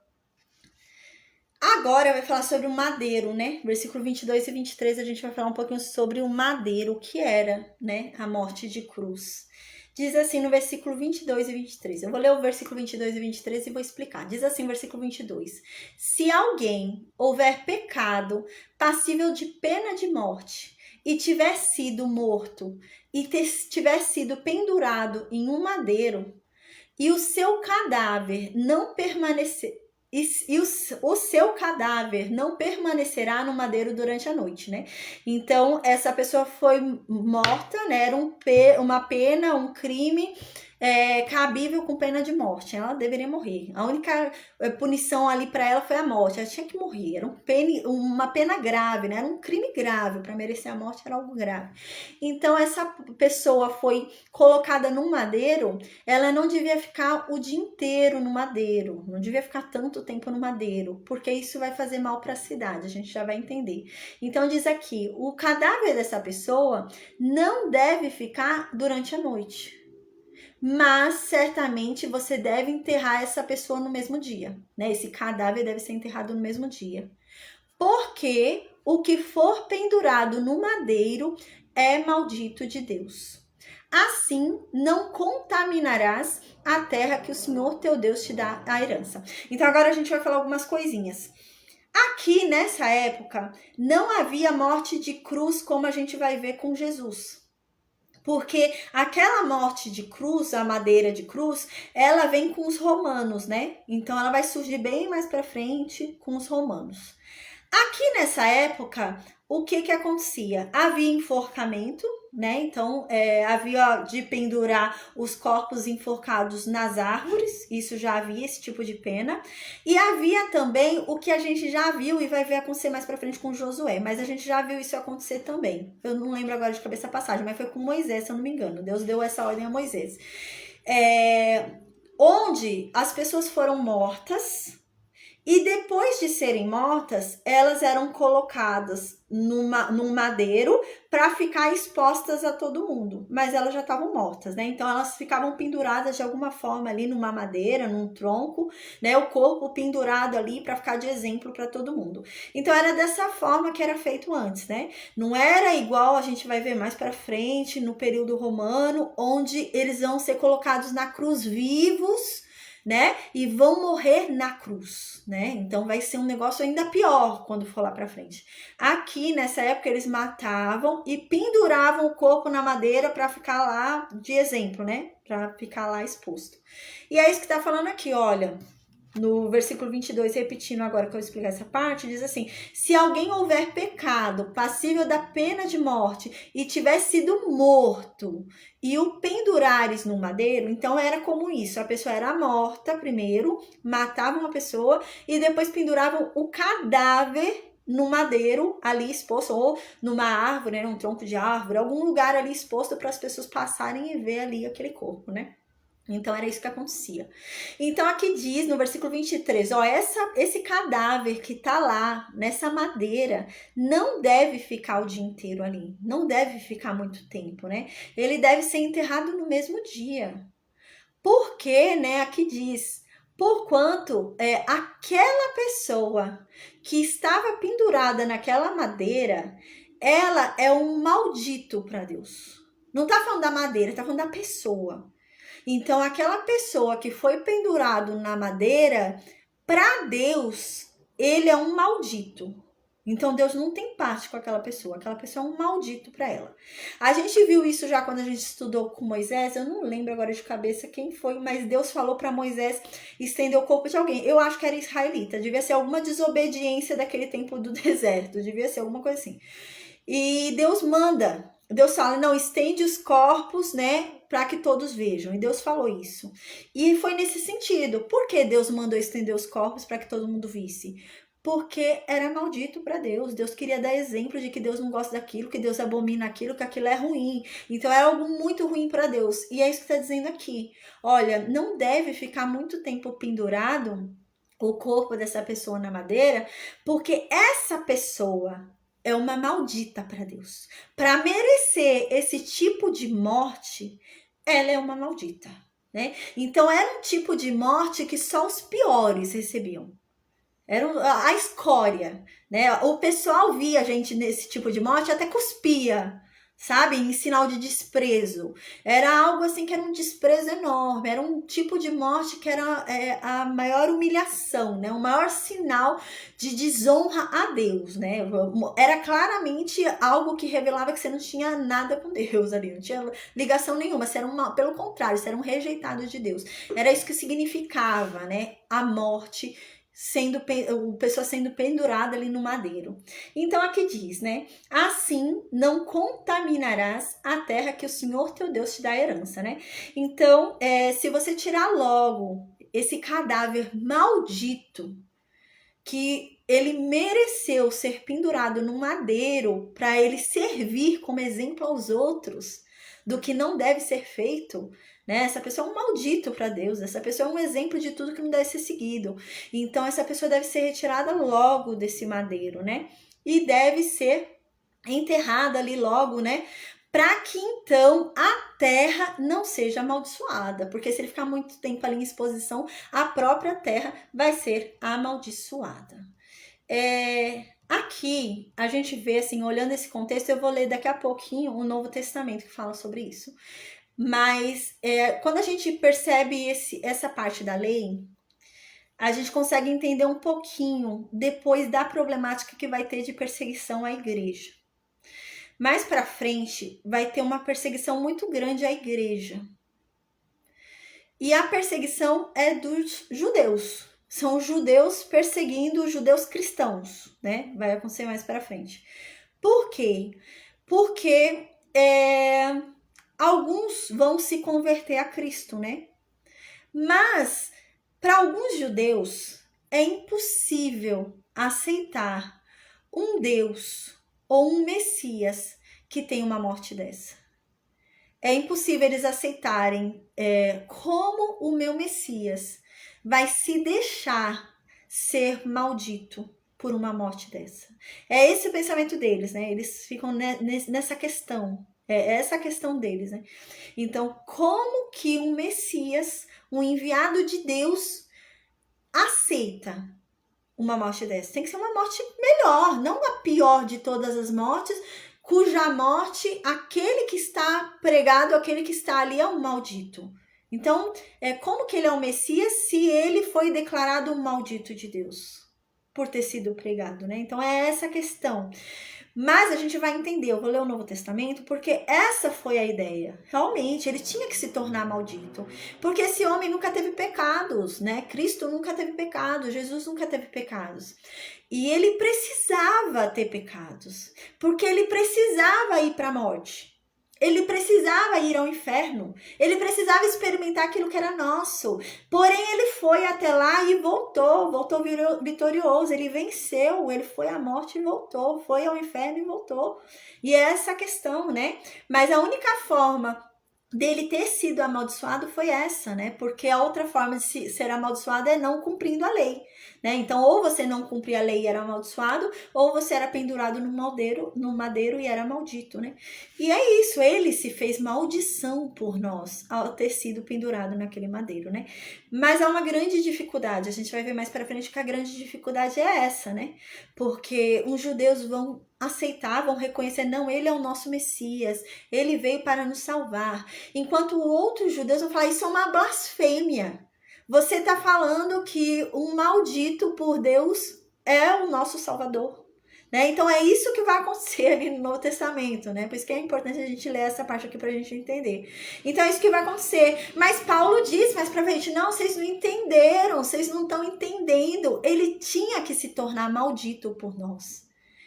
Agora vai falar sobre o madeiro, né? Versículo 22 e 23, a gente vai falar um pouquinho sobre o madeiro, o que era, né? A morte de cruz. Diz assim no versículo 22 e 23. Eu vou ler o versículo 22 e 23 e vou explicar. Diz assim o versículo 22. Se alguém houver pecado passível de pena de morte e tiver sido morto e tiver sido pendurado em um madeiro e o seu cadáver não permanecer o seu cadáver não permanecerá no madeiro durante a noite, né? Então, essa pessoa foi morta, né? Era uma pena, um crime cabível com pena de morte. Ela deveria morrer. A única punição ali para ela foi a morte. Ela tinha que morrer. Era uma pena grave, né? Era um crime grave. Para merecer a morte era algo grave. Então, essa pessoa foi colocada num madeiro. Ela não devia ficar o dia inteiro no madeiro. Não devia ficar tanto tempo no madeiro, porque isso vai fazer mal para a cidade. A gente já vai entender. Então, diz aqui: o cadáver dessa pessoa não deve ficar durante a noite. Mas certamente você deve enterrar essa pessoa no mesmo dia, né? Esse cadáver deve ser enterrado no mesmo dia. Porque o que for pendurado no madeiro é maldito de Deus. Assim não contaminarás a terra que o Senhor teu Deus te dá a herança. Então agora a gente vai falar algumas coisinhas. Aqui nessa época não havia morte de cruz como a gente vai ver com Jesus. Porque aquela morte de cruz, a madeira de cruz, ela vem com os romanos, né? Então ela vai surgir bem mais para frente com os romanos. Aqui nessa época, o que acontecia? Havia enforcamento, né? Então, havia de pendurar os corpos enforcados nas árvores, isso já havia esse tipo de pena. E havia também o que a gente já viu e vai ver acontecer mais pra frente com Josué, mas a gente já viu isso acontecer também. Eu não lembro agora de cabeça a passagem, mas foi com Moisés, se eu não me engano. Deus deu essa ordem a Moisés. Onde as pessoas foram mortas E depois de serem mortas, elas eram colocadas num madeiro para ficar expostas a todo mundo. Mas elas já estavam mortas, né? Então elas ficavam penduradas de alguma forma ali numa madeira, num tronco, né? O corpo pendurado ali para ficar de exemplo para todo mundo. Então era dessa forma que era feito antes, né? Não era igual a gente vai ver mais para frente no período romano, onde eles vão ser colocados na cruz vivos, né? E vão morrer na cruz, né? Então vai ser um negócio ainda pior quando for lá para frente. Aqui nessa época eles matavam e penduravam o corpo na madeira para ficar lá de exemplo, né? Para ficar lá exposto. E é isso que tá falando aqui, olha. No versículo 22, repetindo agora que eu vou explicar essa parte, diz assim: se alguém houver pecado passível da pena de morte e tiver sido morto e o pendurares no madeiro, então era como isso, a pessoa era morta primeiro, matavam uma pessoa e depois penduravam o cadáver no madeiro ali exposto, ou numa árvore, né, um tronco de árvore, algum lugar ali exposto para as pessoas passarem e ver ali aquele corpo, né? Então era isso que acontecia. Então aqui diz no versículo 23, ó, esse cadáver que tá lá nessa madeira não deve ficar o dia inteiro ali, não deve ficar muito tempo, né? Ele deve ser enterrado no mesmo dia. Porque, né, aqui diz, porquanto aquela pessoa que estava pendurada naquela madeira, ela é um maldito para Deus. Não tá falando da madeira, tá falando da pessoa. Então, aquela pessoa que foi pendurado na madeira, para Deus, ele é um maldito. Então, Deus não tem parte com aquela pessoa é um maldito para ela. A gente viu isso já quando a gente estudou com Moisés, eu não lembro agora de cabeça quem foi, mas Deus falou para Moisés estender o corpo de alguém. Eu acho que era israelita, devia ser alguma desobediência daquele tempo do deserto, devia ser alguma coisa assim. E Deus manda, Deus fala, não, estende os corpos, né, para que todos vejam. E Deus falou isso. E foi nesse sentido. Por que Deus mandou estender os corpos para que todo mundo visse? Porque era maldito para Deus. Deus queria dar exemplo de que Deus não gosta daquilo, que Deus abomina aquilo, que aquilo é ruim. Então é algo muito ruim para Deus. E é isso que está dizendo aqui. Olha, não deve ficar muito tempo pendurado o corpo dessa pessoa na madeira, porque essa pessoa é uma maldita para Deus. Para merecer esse tipo de morte, ela é uma maldita, né? Então era um tipo de morte que só os piores recebiam. Era a escória, né? O pessoal via a gente nesse tipo de morte, até cuspia, sabe? Em sinal de desprezo. Era algo assim que era um desprezo enorme. Era um tipo de morte que era a maior humilhação, né? O maior sinal de desonra a Deus, né? Era claramente algo que revelava que você não tinha nada com Deus ali, não tinha ligação nenhuma. Você era pelo contrário, você era um rejeitado de Deus. Era isso que significava, né? A morte, pessoa sendo pendurada ali no madeiro. Então aqui diz, né? Assim não contaminarás a terra que o Senhor teu Deus te dá herança, né? Então, se você tirar logo esse cadáver maldito, que ele mereceu ser pendurado no madeiro para ele servir como exemplo aos outros do que não deve ser feito, né? Essa pessoa é um maldito para Deus, essa pessoa é um exemplo de tudo que não deve ser seguido. Então essa pessoa deve ser retirada logo desse madeiro, né? E deve ser enterrada ali logo, né? Para que então a terra não seja amaldiçoada, porque se ele ficar muito tempo ali em exposição, a própria terra vai ser amaldiçoada. Aqui a gente vê, assim, olhando esse contexto, eu vou ler daqui a pouquinho o Novo Testamento que fala sobre isso. Mas quando a gente percebe essa parte da lei, a gente consegue entender um pouquinho depois da problemática que vai ter de perseguição à igreja. Mais para frente, vai ter uma perseguição muito grande à igreja. E a perseguição é dos judeus. São os judeus perseguindo os judeus cristãos, né? Vai acontecer mais para frente. Por quê? Porque alguns vão se converter a Cristo, né? Mas para alguns judeus é impossível aceitar um Deus ou um Messias que tem uma morte dessa. É impossível eles aceitarem como o meu Messias vai se deixar ser maldito por uma morte dessa. É esse o pensamento deles, né? Eles ficam nessa questão. É essa a questão deles, né? Então, como que um Messias, um enviado de Deus, aceita uma morte dessa? Tem que ser uma morte melhor, não a pior de todas as mortes, cuja morte, aquele que está pregado, aquele que está ali é um maldito. Então, como que ele é o Messias se ele foi declarado um maldito de Deus por ter sido pregado, né? Então, é essa a questão. Mas a gente vai entender, eu vou ler o Novo Testamento, porque essa foi a ideia. Realmente, ele tinha que se tornar maldito. Porque esse homem nunca teve pecados, né? Cristo nunca teve pecados, Jesus nunca teve pecados. E ele precisava ter pecados, porque ele precisava ir para a morte. Ele precisava ir ao inferno. Ele precisava experimentar aquilo que era nosso. Porém, ele foi até lá e voltou vitorioso. Ele venceu, ele foi à morte e voltou. Foi ao inferno e voltou. E é essa a questão, né? Mas a única forma dele ter sido amaldiçoado foi essa, né? Porque a outra forma de ser amaldiçoado é não cumprindo a lei, né? Então, ou você não cumpria a lei e era amaldiçoado, ou você era pendurado no madeiro e era maldito, né? E é isso, ele se fez maldição por nós ao ter sido pendurado naquele madeiro, né? Mas há uma grande dificuldade, a gente vai ver mais para frente que a grande dificuldade é essa, né? Porque os judeus vão aceitar, vão reconhecer, não, ele é o nosso Messias, ele veio para nos salvar. Enquanto outros judeus vão falar, isso é uma blasfêmia. Você está falando que um maldito por Deus é o nosso Salvador. Né? Então é isso que vai acontecer ali no Novo Testamento, né? Por isso que é importante a gente ler essa parte aqui para a gente entender. Então é isso que vai acontecer. Mas Paulo diz mais pra frente, não, vocês não entenderam, vocês não estão entendendo. Ele tinha que se tornar maldito por nós.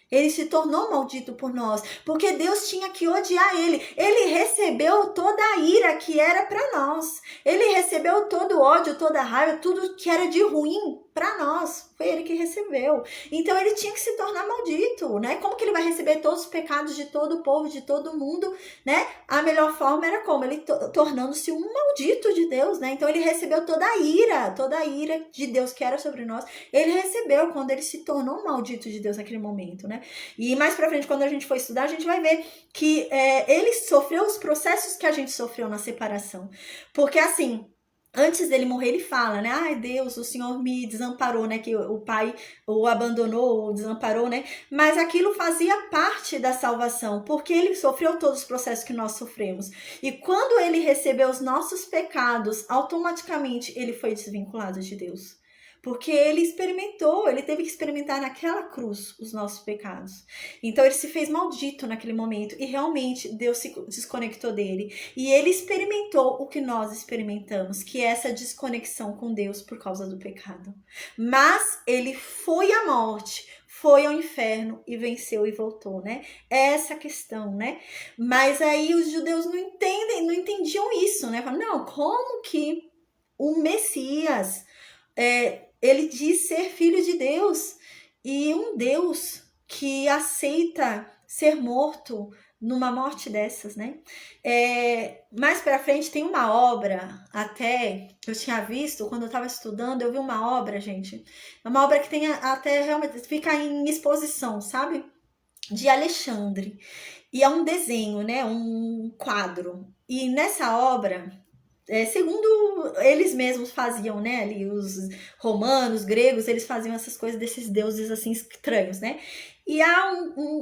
Ele se tornou maldito por nós, porque Deus tinha que odiar ele. Ele recebeu toda a ira que era para nós. Ele recebeu todo o ódio, toda a raiva, tudo que era de ruim para nós. Foi ele que recebeu. Então ele tinha que se tornar maldito, né? Como que ele vai receber todos os pecados de todo o povo, de todo mundo, né? A melhor forma era como? Ele tornando-se um maldito de Deus, né? Então ele recebeu toda a ira de Deus que era sobre nós. Ele recebeu quando ele se tornou um maldito de Deus naquele momento, né? E mais pra frente, quando a gente for estudar, a gente vai ver que ele sofreu os processos que a gente sofreu na separação. Porque assim, antes dele morrer, ele fala, né? Ai, Deus, o Senhor me desamparou, né? Que o pai o abandonou, o desamparou, né? Mas aquilo fazia parte da salvação, porque ele sofreu todos os processos que nós sofremos. E quando ele recebeu os nossos pecados, automaticamente ele foi desvinculado de Deus. Porque ele experimentou, ele teve que experimentar naquela cruz os nossos pecados. Então ele se fez maldito naquele momento e realmente Deus se desconectou dele. E ele experimentou o que nós experimentamos, que é essa desconexão com Deus por causa do pecado. Mas ele foi à morte, foi ao inferno e venceu e voltou, né? É essa questão, né? Mas aí os judeus não entendiam isso, né? Falam, não, como que o Messias... ele diz ser filho de Deus e um Deus que aceita ser morto numa morte dessas, né? Mais pra frente tem uma obra, até eu tinha visto, quando eu tava estudando, eu vi uma obra, gente, uma obra que tem até realmente, fica em exposição, sabe? De Alexandre. E é um desenho, né? Um quadro. E nessa obra... segundo eles mesmos faziam, né, ali os romanos, gregos, eles faziam essas coisas desses deuses assim estranhos, né, e há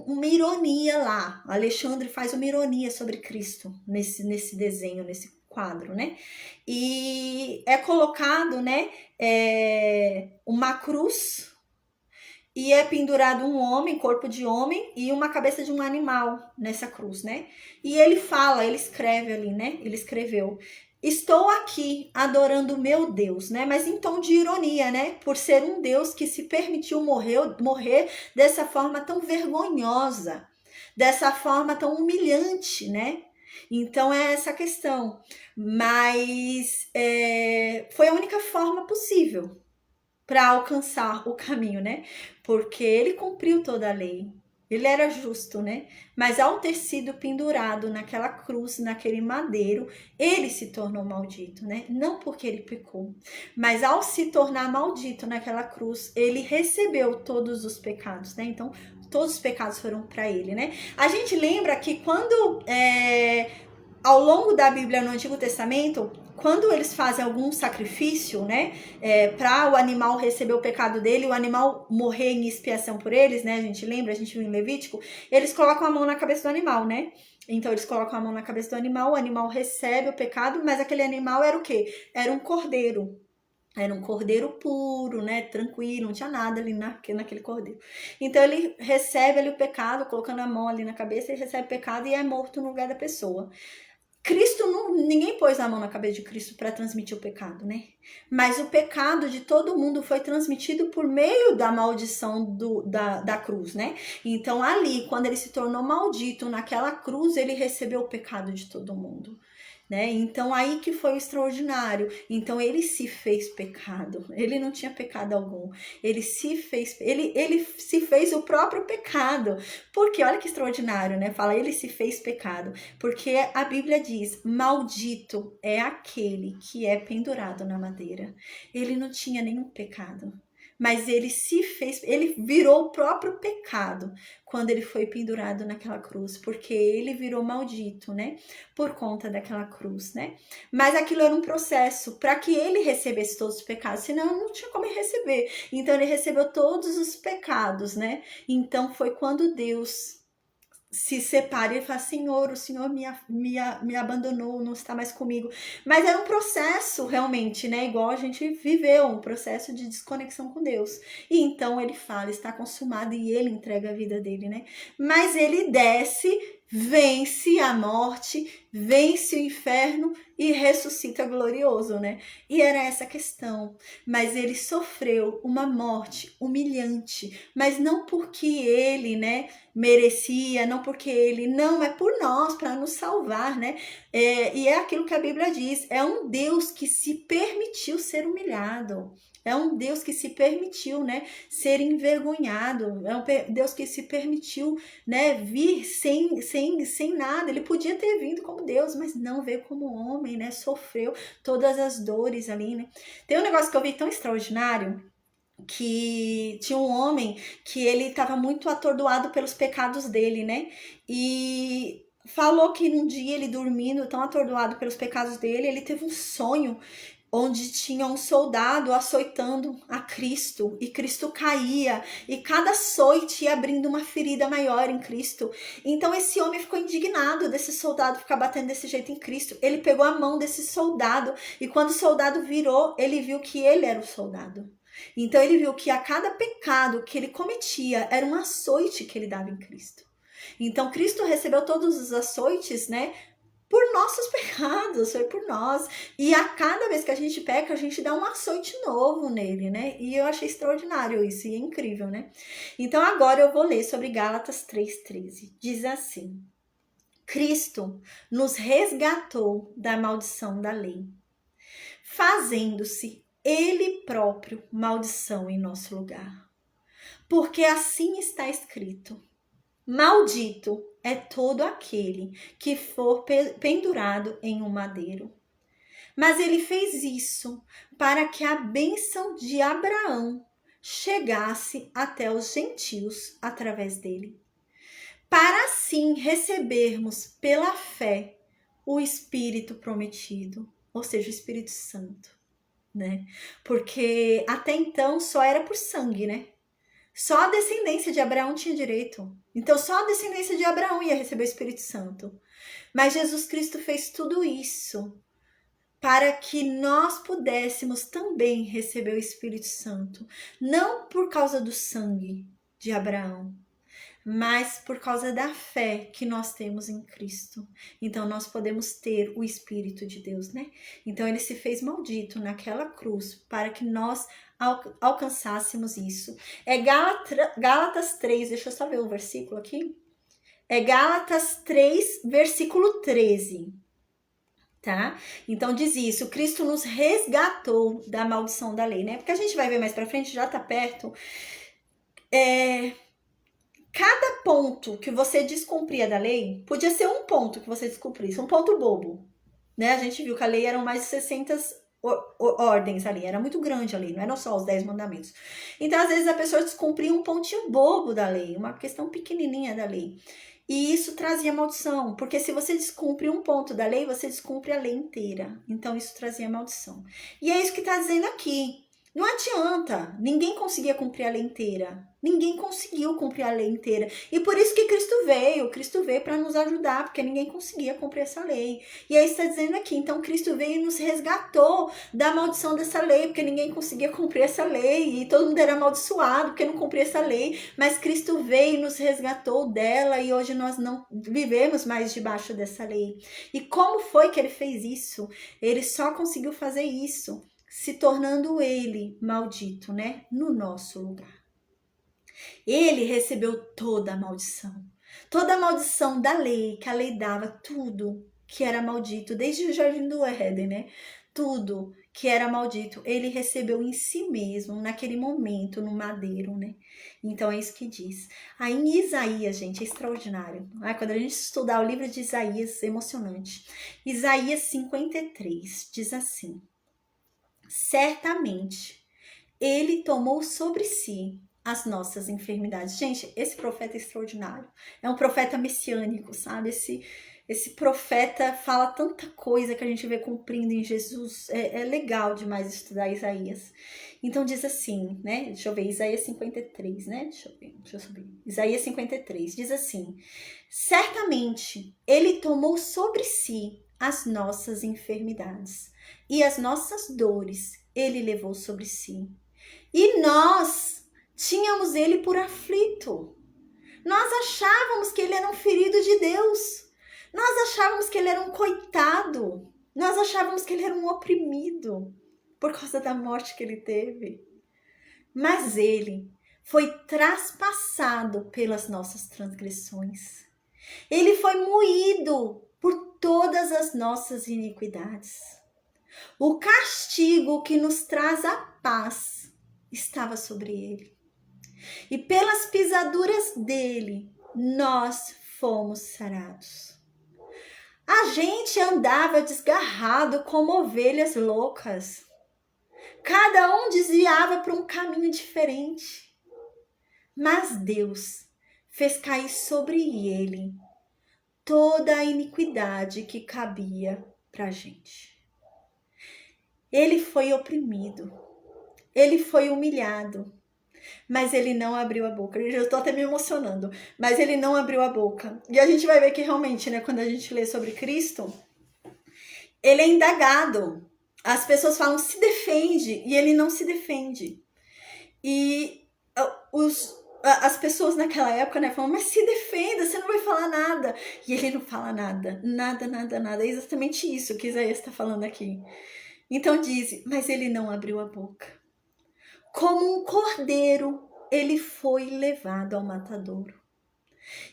uma ironia lá, Alexandre faz uma ironia sobre Cristo nesse desenho, nesse quadro, né, e é colocado, né, uma cruz e é pendurado um homem, corpo de homem e uma cabeça de um animal nessa cruz, né, e ele fala, ele escreve ali, né, ele escreveu, estou aqui adorando o meu Deus, né? Mas em tom de ironia, né? Por ser um Deus que se permitiu morrer dessa forma tão vergonhosa, dessa forma tão humilhante, né? Então é essa questão. Mas foi a única forma possível para alcançar o caminho, né? Porque ele cumpriu toda a lei. Ele era justo, né? Mas ao ter sido pendurado naquela cruz, naquele madeiro, ele se tornou maldito, né? Não porque ele pecou, mas ao se tornar maldito naquela cruz, ele recebeu todos os pecados, né? Então, todos os pecados foram para ele, né? A gente lembra que quando ao longo da Bíblia no Antigo Testamento, quando eles fazem algum sacrifício, né, para o animal receber o pecado dele, o animal morrer em expiação por eles, né, a gente lembra, a gente viu em Levítico, eles colocam a mão na cabeça do animal, né? Então eles colocam a mão na cabeça do animal, o animal recebe o pecado, mas aquele animal era o quê? Era um cordeiro. Era um cordeiro puro, né? Tranquilo, não tinha nada ali naquele cordeiro. Então ele recebe ali o pecado, colocando a mão ali na cabeça, ele recebe o pecado e é morto no lugar da pessoa. Cristo, ninguém pôs a mão na cabeça de Cristo para transmitir o pecado, né? Mas o pecado de todo mundo foi transmitido por meio da maldição da cruz, né? Então ali, quando ele se tornou maldito naquela cruz, ele recebeu o pecado de todo mundo. Né? Então aí que foi o extraordinário. Então ele se fez pecado. Ele não tinha pecado algum. Ele se fez o próprio pecado. Porque olha que extraordinário, né? Fala, ele se fez pecado. Porque a Bíblia diz: maldito é aquele que é pendurado na madeira. Ele não tinha nenhum pecado. Mas ele virou o próprio pecado quando ele foi pendurado naquela cruz, porque ele virou maldito, né? Por conta daquela cruz, né? Mas aquilo era um processo para que ele recebesse todos os pecados, senão não tinha como ele receber. Então ele recebeu todos os pecados, né? Então foi quando Deus se separa e fala: Senhor, o Senhor me abandonou, não está mais comigo. Mas era um processo realmente, né? Igual a gente viveu, um processo de desconexão com Deus. E então ele fala: está consumado, e ele entrega a vida dele, né? Mas ele desce, vence a morte, vence o inferno e ressuscita glorioso, né? E era essa a questão. Mas ele sofreu uma morte humilhante, mas não porque ele, né, merecia, não porque ele, não, é por nós, para nos salvar, né? E é aquilo que a Bíblia diz: é um Deus que se permitiu ser humilhado. É um Deus que se permitiu, né, ser envergonhado. É um Deus que se permitiu, né, vir sem nada. Ele podia ter vindo como Deus, mas não, veio como homem, né? Sofreu todas as dores ali, né? Tem um negócio que eu vi tão extraordinário, que tinha um homem que ele estava muito atordoado pelos pecados dele, né? E falou que um dia ele dormindo, tão atordoado pelos pecados dele, ele teve um sonho onde tinha um soldado açoitando a Cristo, e Cristo caía, e cada açoite ia abrindo uma ferida maior em Cristo. Então esse homem ficou indignado desse soldado ficar batendo desse jeito em Cristo. Ele pegou a mão desse soldado, e quando o soldado virou, ele viu que ele era o soldado. Então ele viu que a cada pecado que ele cometia era um açoite que ele dava em Cristo. Então Cristo recebeu todos os açoites, né, por nossos pecados, foi por nós. E a cada vez que a gente peca, a gente dá um açoite novo nele, né? E eu achei extraordinário isso, e é incrível, né? Então agora eu vou ler sobre Gálatas 3,13. Diz assim: Cristo nos resgatou da maldição da lei, fazendo-se ele próprio maldição em nosso lugar. Porque assim está escrito: maldito é todo aquele que for pendurado em um madeiro. Mas ele fez isso para que a bênção de Abraão chegasse até os gentios através dele, para assim recebermos pela fé o Espírito prometido, ou seja, o Espírito Santo, né? Porque até então só era por sangue, né? Só a descendência de Abraão tinha direito. Então só a descendência de Abraão ia receber o Espírito Santo. Mas Jesus Cristo fez tudo isso para que nós pudéssemos também receber o Espírito Santo. Não por causa do sangue de Abraão, mas por causa da fé que nós temos em Cristo. Então nós podemos ter o Espírito de Deus, né? Então ele se fez maldito naquela cruz para que nós alcançássemos isso. É Gálatas 3, deixa eu só ver o versículo aqui. É Gálatas 3, versículo 13. Tá? Então diz isso: Cristo nos resgatou da maldição da lei, né? Porque a gente vai ver mais pra frente, já tá perto. cada ponto que você descumpria da lei, podia ser um ponto que você descumprisse, um ponto bobo, né? A gente viu que a lei eram mais de 60 ordens ali, era muito grande a lei, não eram só os 10 mandamentos. Então, às vezes, a pessoa descumpria um pontinho bobo da lei, uma questão pequenininha da lei. E isso trazia maldição, porque se você descumpre um ponto da lei, você descumpre a lei inteira. Então, isso trazia maldição. E é isso que está dizendo aqui. Não adianta, ninguém conseguia cumprir a lei inteira. Ninguém conseguiu cumprir a lei inteira. E por isso que Cristo veio para nos ajudar, porque ninguém conseguia cumprir essa lei. E aí está dizendo aqui, então Cristo veio e nos resgatou da maldição dessa lei, porque ninguém conseguia cumprir essa lei, e todo mundo era amaldiçoado porque não cumpria essa lei, mas Cristo veio e nos resgatou dela, e hoje nós não vivemos mais debaixo dessa lei. E como foi que ele fez isso? Ele só conseguiu fazer isso se tornando ele maldito, né? No nosso lugar. Ele recebeu toda a maldição da lei, que a lei dava tudo que era maldito, desde o Jardim do Éden, né? Tudo que era maldito, ele recebeu em si mesmo, naquele momento, no madeiro, né? Então é isso que diz. Aí em Isaías, gente, é extraordinário. Quando a gente estudar o livro de Isaías, é emocionante. Isaías 53 diz assim: certamente ele tomou sobre si as nossas enfermidades. Gente, esse profeta é extraordinário. É um profeta messiânico, sabe? Esse profeta fala tanta coisa que a gente vê cumprindo em Jesus. É legal demais estudar Isaías. Então diz assim, né? Deixa eu ver, Isaías 53, né? Deixa eu subir. Isaías 53 diz assim: certamente ele tomou sobre si as nossas enfermidades e as nossas dores ele levou sobre si. E nós tínhamos ele por aflito. Nós achávamos que ele era um ferido de Deus. Nós achávamos que ele era um coitado. Nós achávamos que ele era um oprimido por causa da morte que ele teve. Mas ele foi traspassado pelas nossas transgressões. Ele foi moído por todas as nossas iniquidades. O castigo que nos traz a paz estava sobre ele. E pelas pisaduras dele, nós fomos sarados. A gente andava desgarrado como ovelhas loucas. Cada um desviava para um caminho diferente. Mas Deus fez cair sobre ele toda a iniquidade que cabia para a gente. Ele foi oprimido, ele foi humilhado, mas ele não abriu a boca. Eu já estou até me emocionando, mas ele não abriu a boca. E a gente vai ver que realmente, né, quando a gente lê sobre Cristo, ele é indagado. As pessoas falam, se defende, e ele não se defende. E as pessoas naquela época, né, falam, mas se defenda, você não vai falar nada. E ele não fala nada, nada. É exatamente isso que Isaías está falando aqui. Então diz, mas ele não abriu a boca. Como um cordeiro, ele foi levado ao matadouro.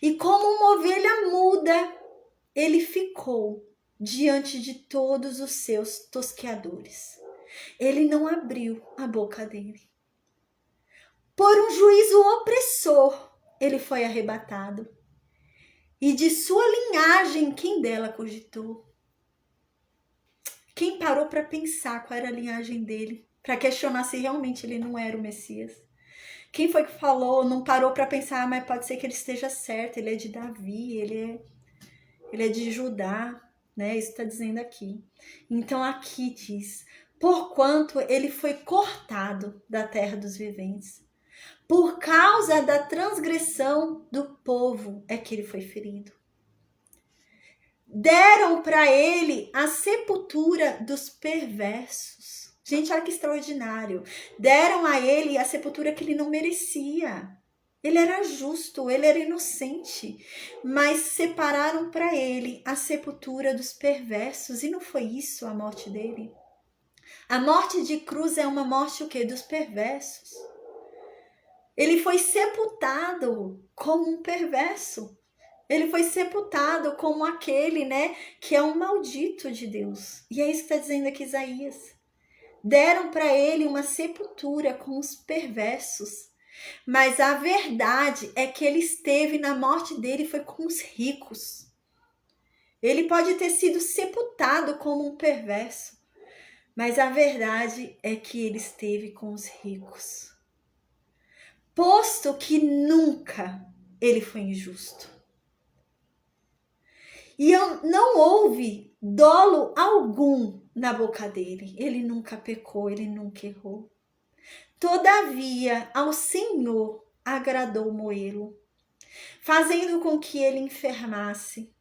E como uma ovelha muda, ele ficou diante de todos os seus tosqueadores. Ele não abriu a boca dele. Por um juízo opressor, ele foi arrebatado. E de sua linhagem, quem dela cogitou? Quem parou para pensar qual era a linhagem dele? Para questionar se realmente ele não era o Messias? Quem foi que falou, não parou para pensar, mas pode ser que ele esteja certo, ele é de Davi, ele é de Judá, né? Isso está dizendo aqui. Então aqui diz, porquanto ele foi cortado da terra dos viventes, por causa da transgressão do povo é que ele foi ferido. Deram para ele a sepultura dos perversos. Gente, olha que extraordinário. Deram a ele a sepultura que ele não merecia. Ele era justo, ele era inocente. Mas separaram para ele a sepultura dos perversos. E não foi isso a morte dele? A morte de cruz é uma morte o quê? Dos perversos. Ele foi sepultado como um perverso. Ele foi sepultado como aquele, né, que é um maldito de Deus. E é isso que está dizendo aqui Isaías. Deram para ele uma sepultura com os perversos. Mas a verdade é que ele esteve, na morte dele, foi com os ricos. Ele pode ter sido sepultado como um perverso, mas a verdade é que ele esteve com os ricos. Posto que nunca ele foi injusto. E não houve dolo algum na boca dele. Ele nunca pecou, ele nunca errou. Todavia, ao Senhor agradou moê-lo, fazendo com que ele enfermasse.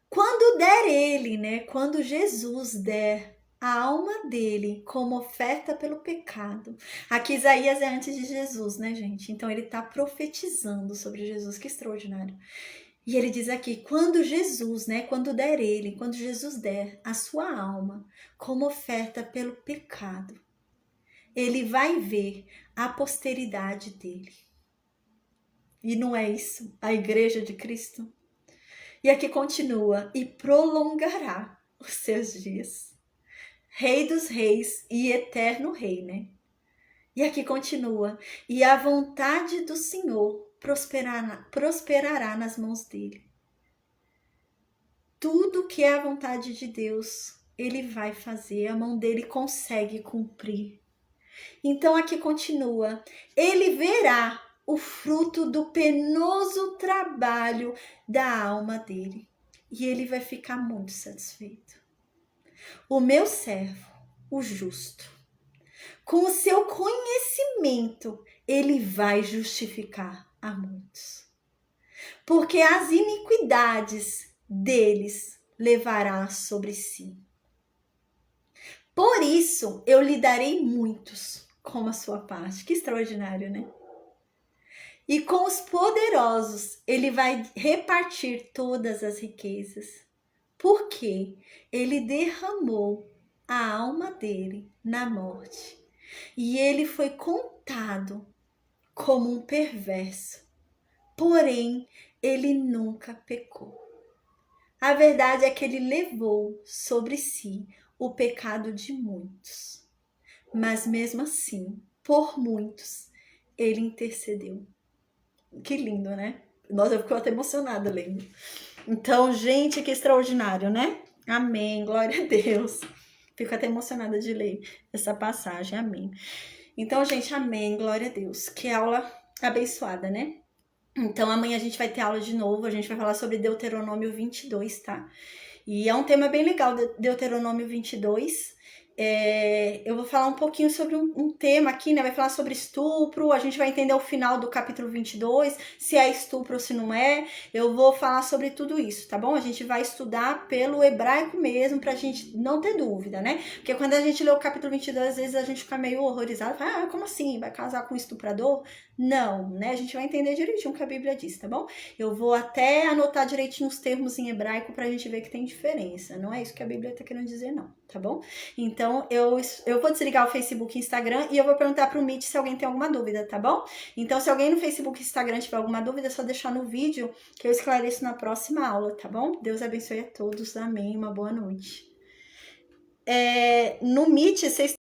Quando Jesus der a alma dele como oferta pelo pecado. Aqui Isaías é antes de Jesus, né, gente? Então ele está profetizando sobre Jesus, que extraordinário. E ele diz aqui, quando Jesus der a sua alma como oferta pelo pecado, ele vai ver a posteridade dele. E não é isso a igreja de Cristo? E aqui continua, e prolongará os seus dias. Rei dos reis e eterno rei, né? E aqui continua, e a vontade do Senhor prosperará nas mãos dele. Tudo que é a vontade de Deus, ele vai fazer, a mão dele consegue cumprir. Então aqui continua, ele verá o fruto do penoso trabalho da alma dele. E ele vai ficar muito satisfeito. O meu servo, o justo, com o seu conhecimento, ele vai justificar a muitos. Porque as iniquidades deles levará sobre si. Por isso eu lhe darei muitos como a sua parte. Que extraordinário, né? E com os poderosos ele vai repartir todas as riquezas, porque ele derramou a alma dele na morte, e ele foi contado como um perverso, porém ele nunca pecou. A verdade é que ele levou sobre si o pecado de muitos, mas mesmo assim, por muitos, ele intercedeu. Que lindo, né? Nossa, eu fico até emocionada lendo. Então, gente, que extraordinário, né? Amém, glória a Deus. Fico até emocionada de ler essa passagem, amém. Então, gente, amém, glória a Deus. Que aula abençoada, né? Então, amanhã a gente vai ter aula de novo, a gente vai falar sobre Deuteronômio 22, tá? E é um tema bem legal, Deuteronômio 22. Eu vou falar um pouquinho sobre um tema aqui, né? Vai falar sobre estupro, a gente vai entender o final do capítulo 22, se é estupro ou se não é. Eu vou falar sobre tudo isso, tá bom? A gente vai estudar pelo hebraico mesmo, pra gente não ter dúvida, né? Porque quando a gente lê o capítulo 22, às vezes a gente fica meio horrorizado, fala, como assim? Vai casar com um estuprador? Não, né? A gente vai entender direitinho o que a Bíblia diz, tá bom? Eu vou até anotar direitinho os termos em hebraico pra gente ver que tem diferença. Não é isso que a Bíblia tá querendo dizer, não, tá bom? Então, eu vou desligar o Facebook e Instagram e eu vou perguntar pro Meet se alguém tem alguma dúvida, tá bom? Então, se alguém no Facebook e Instagram tiver alguma dúvida, é só deixar no vídeo que eu esclareço na próxima aula, tá bom? Deus abençoe a todos, amém, uma boa noite. No Meet, vocês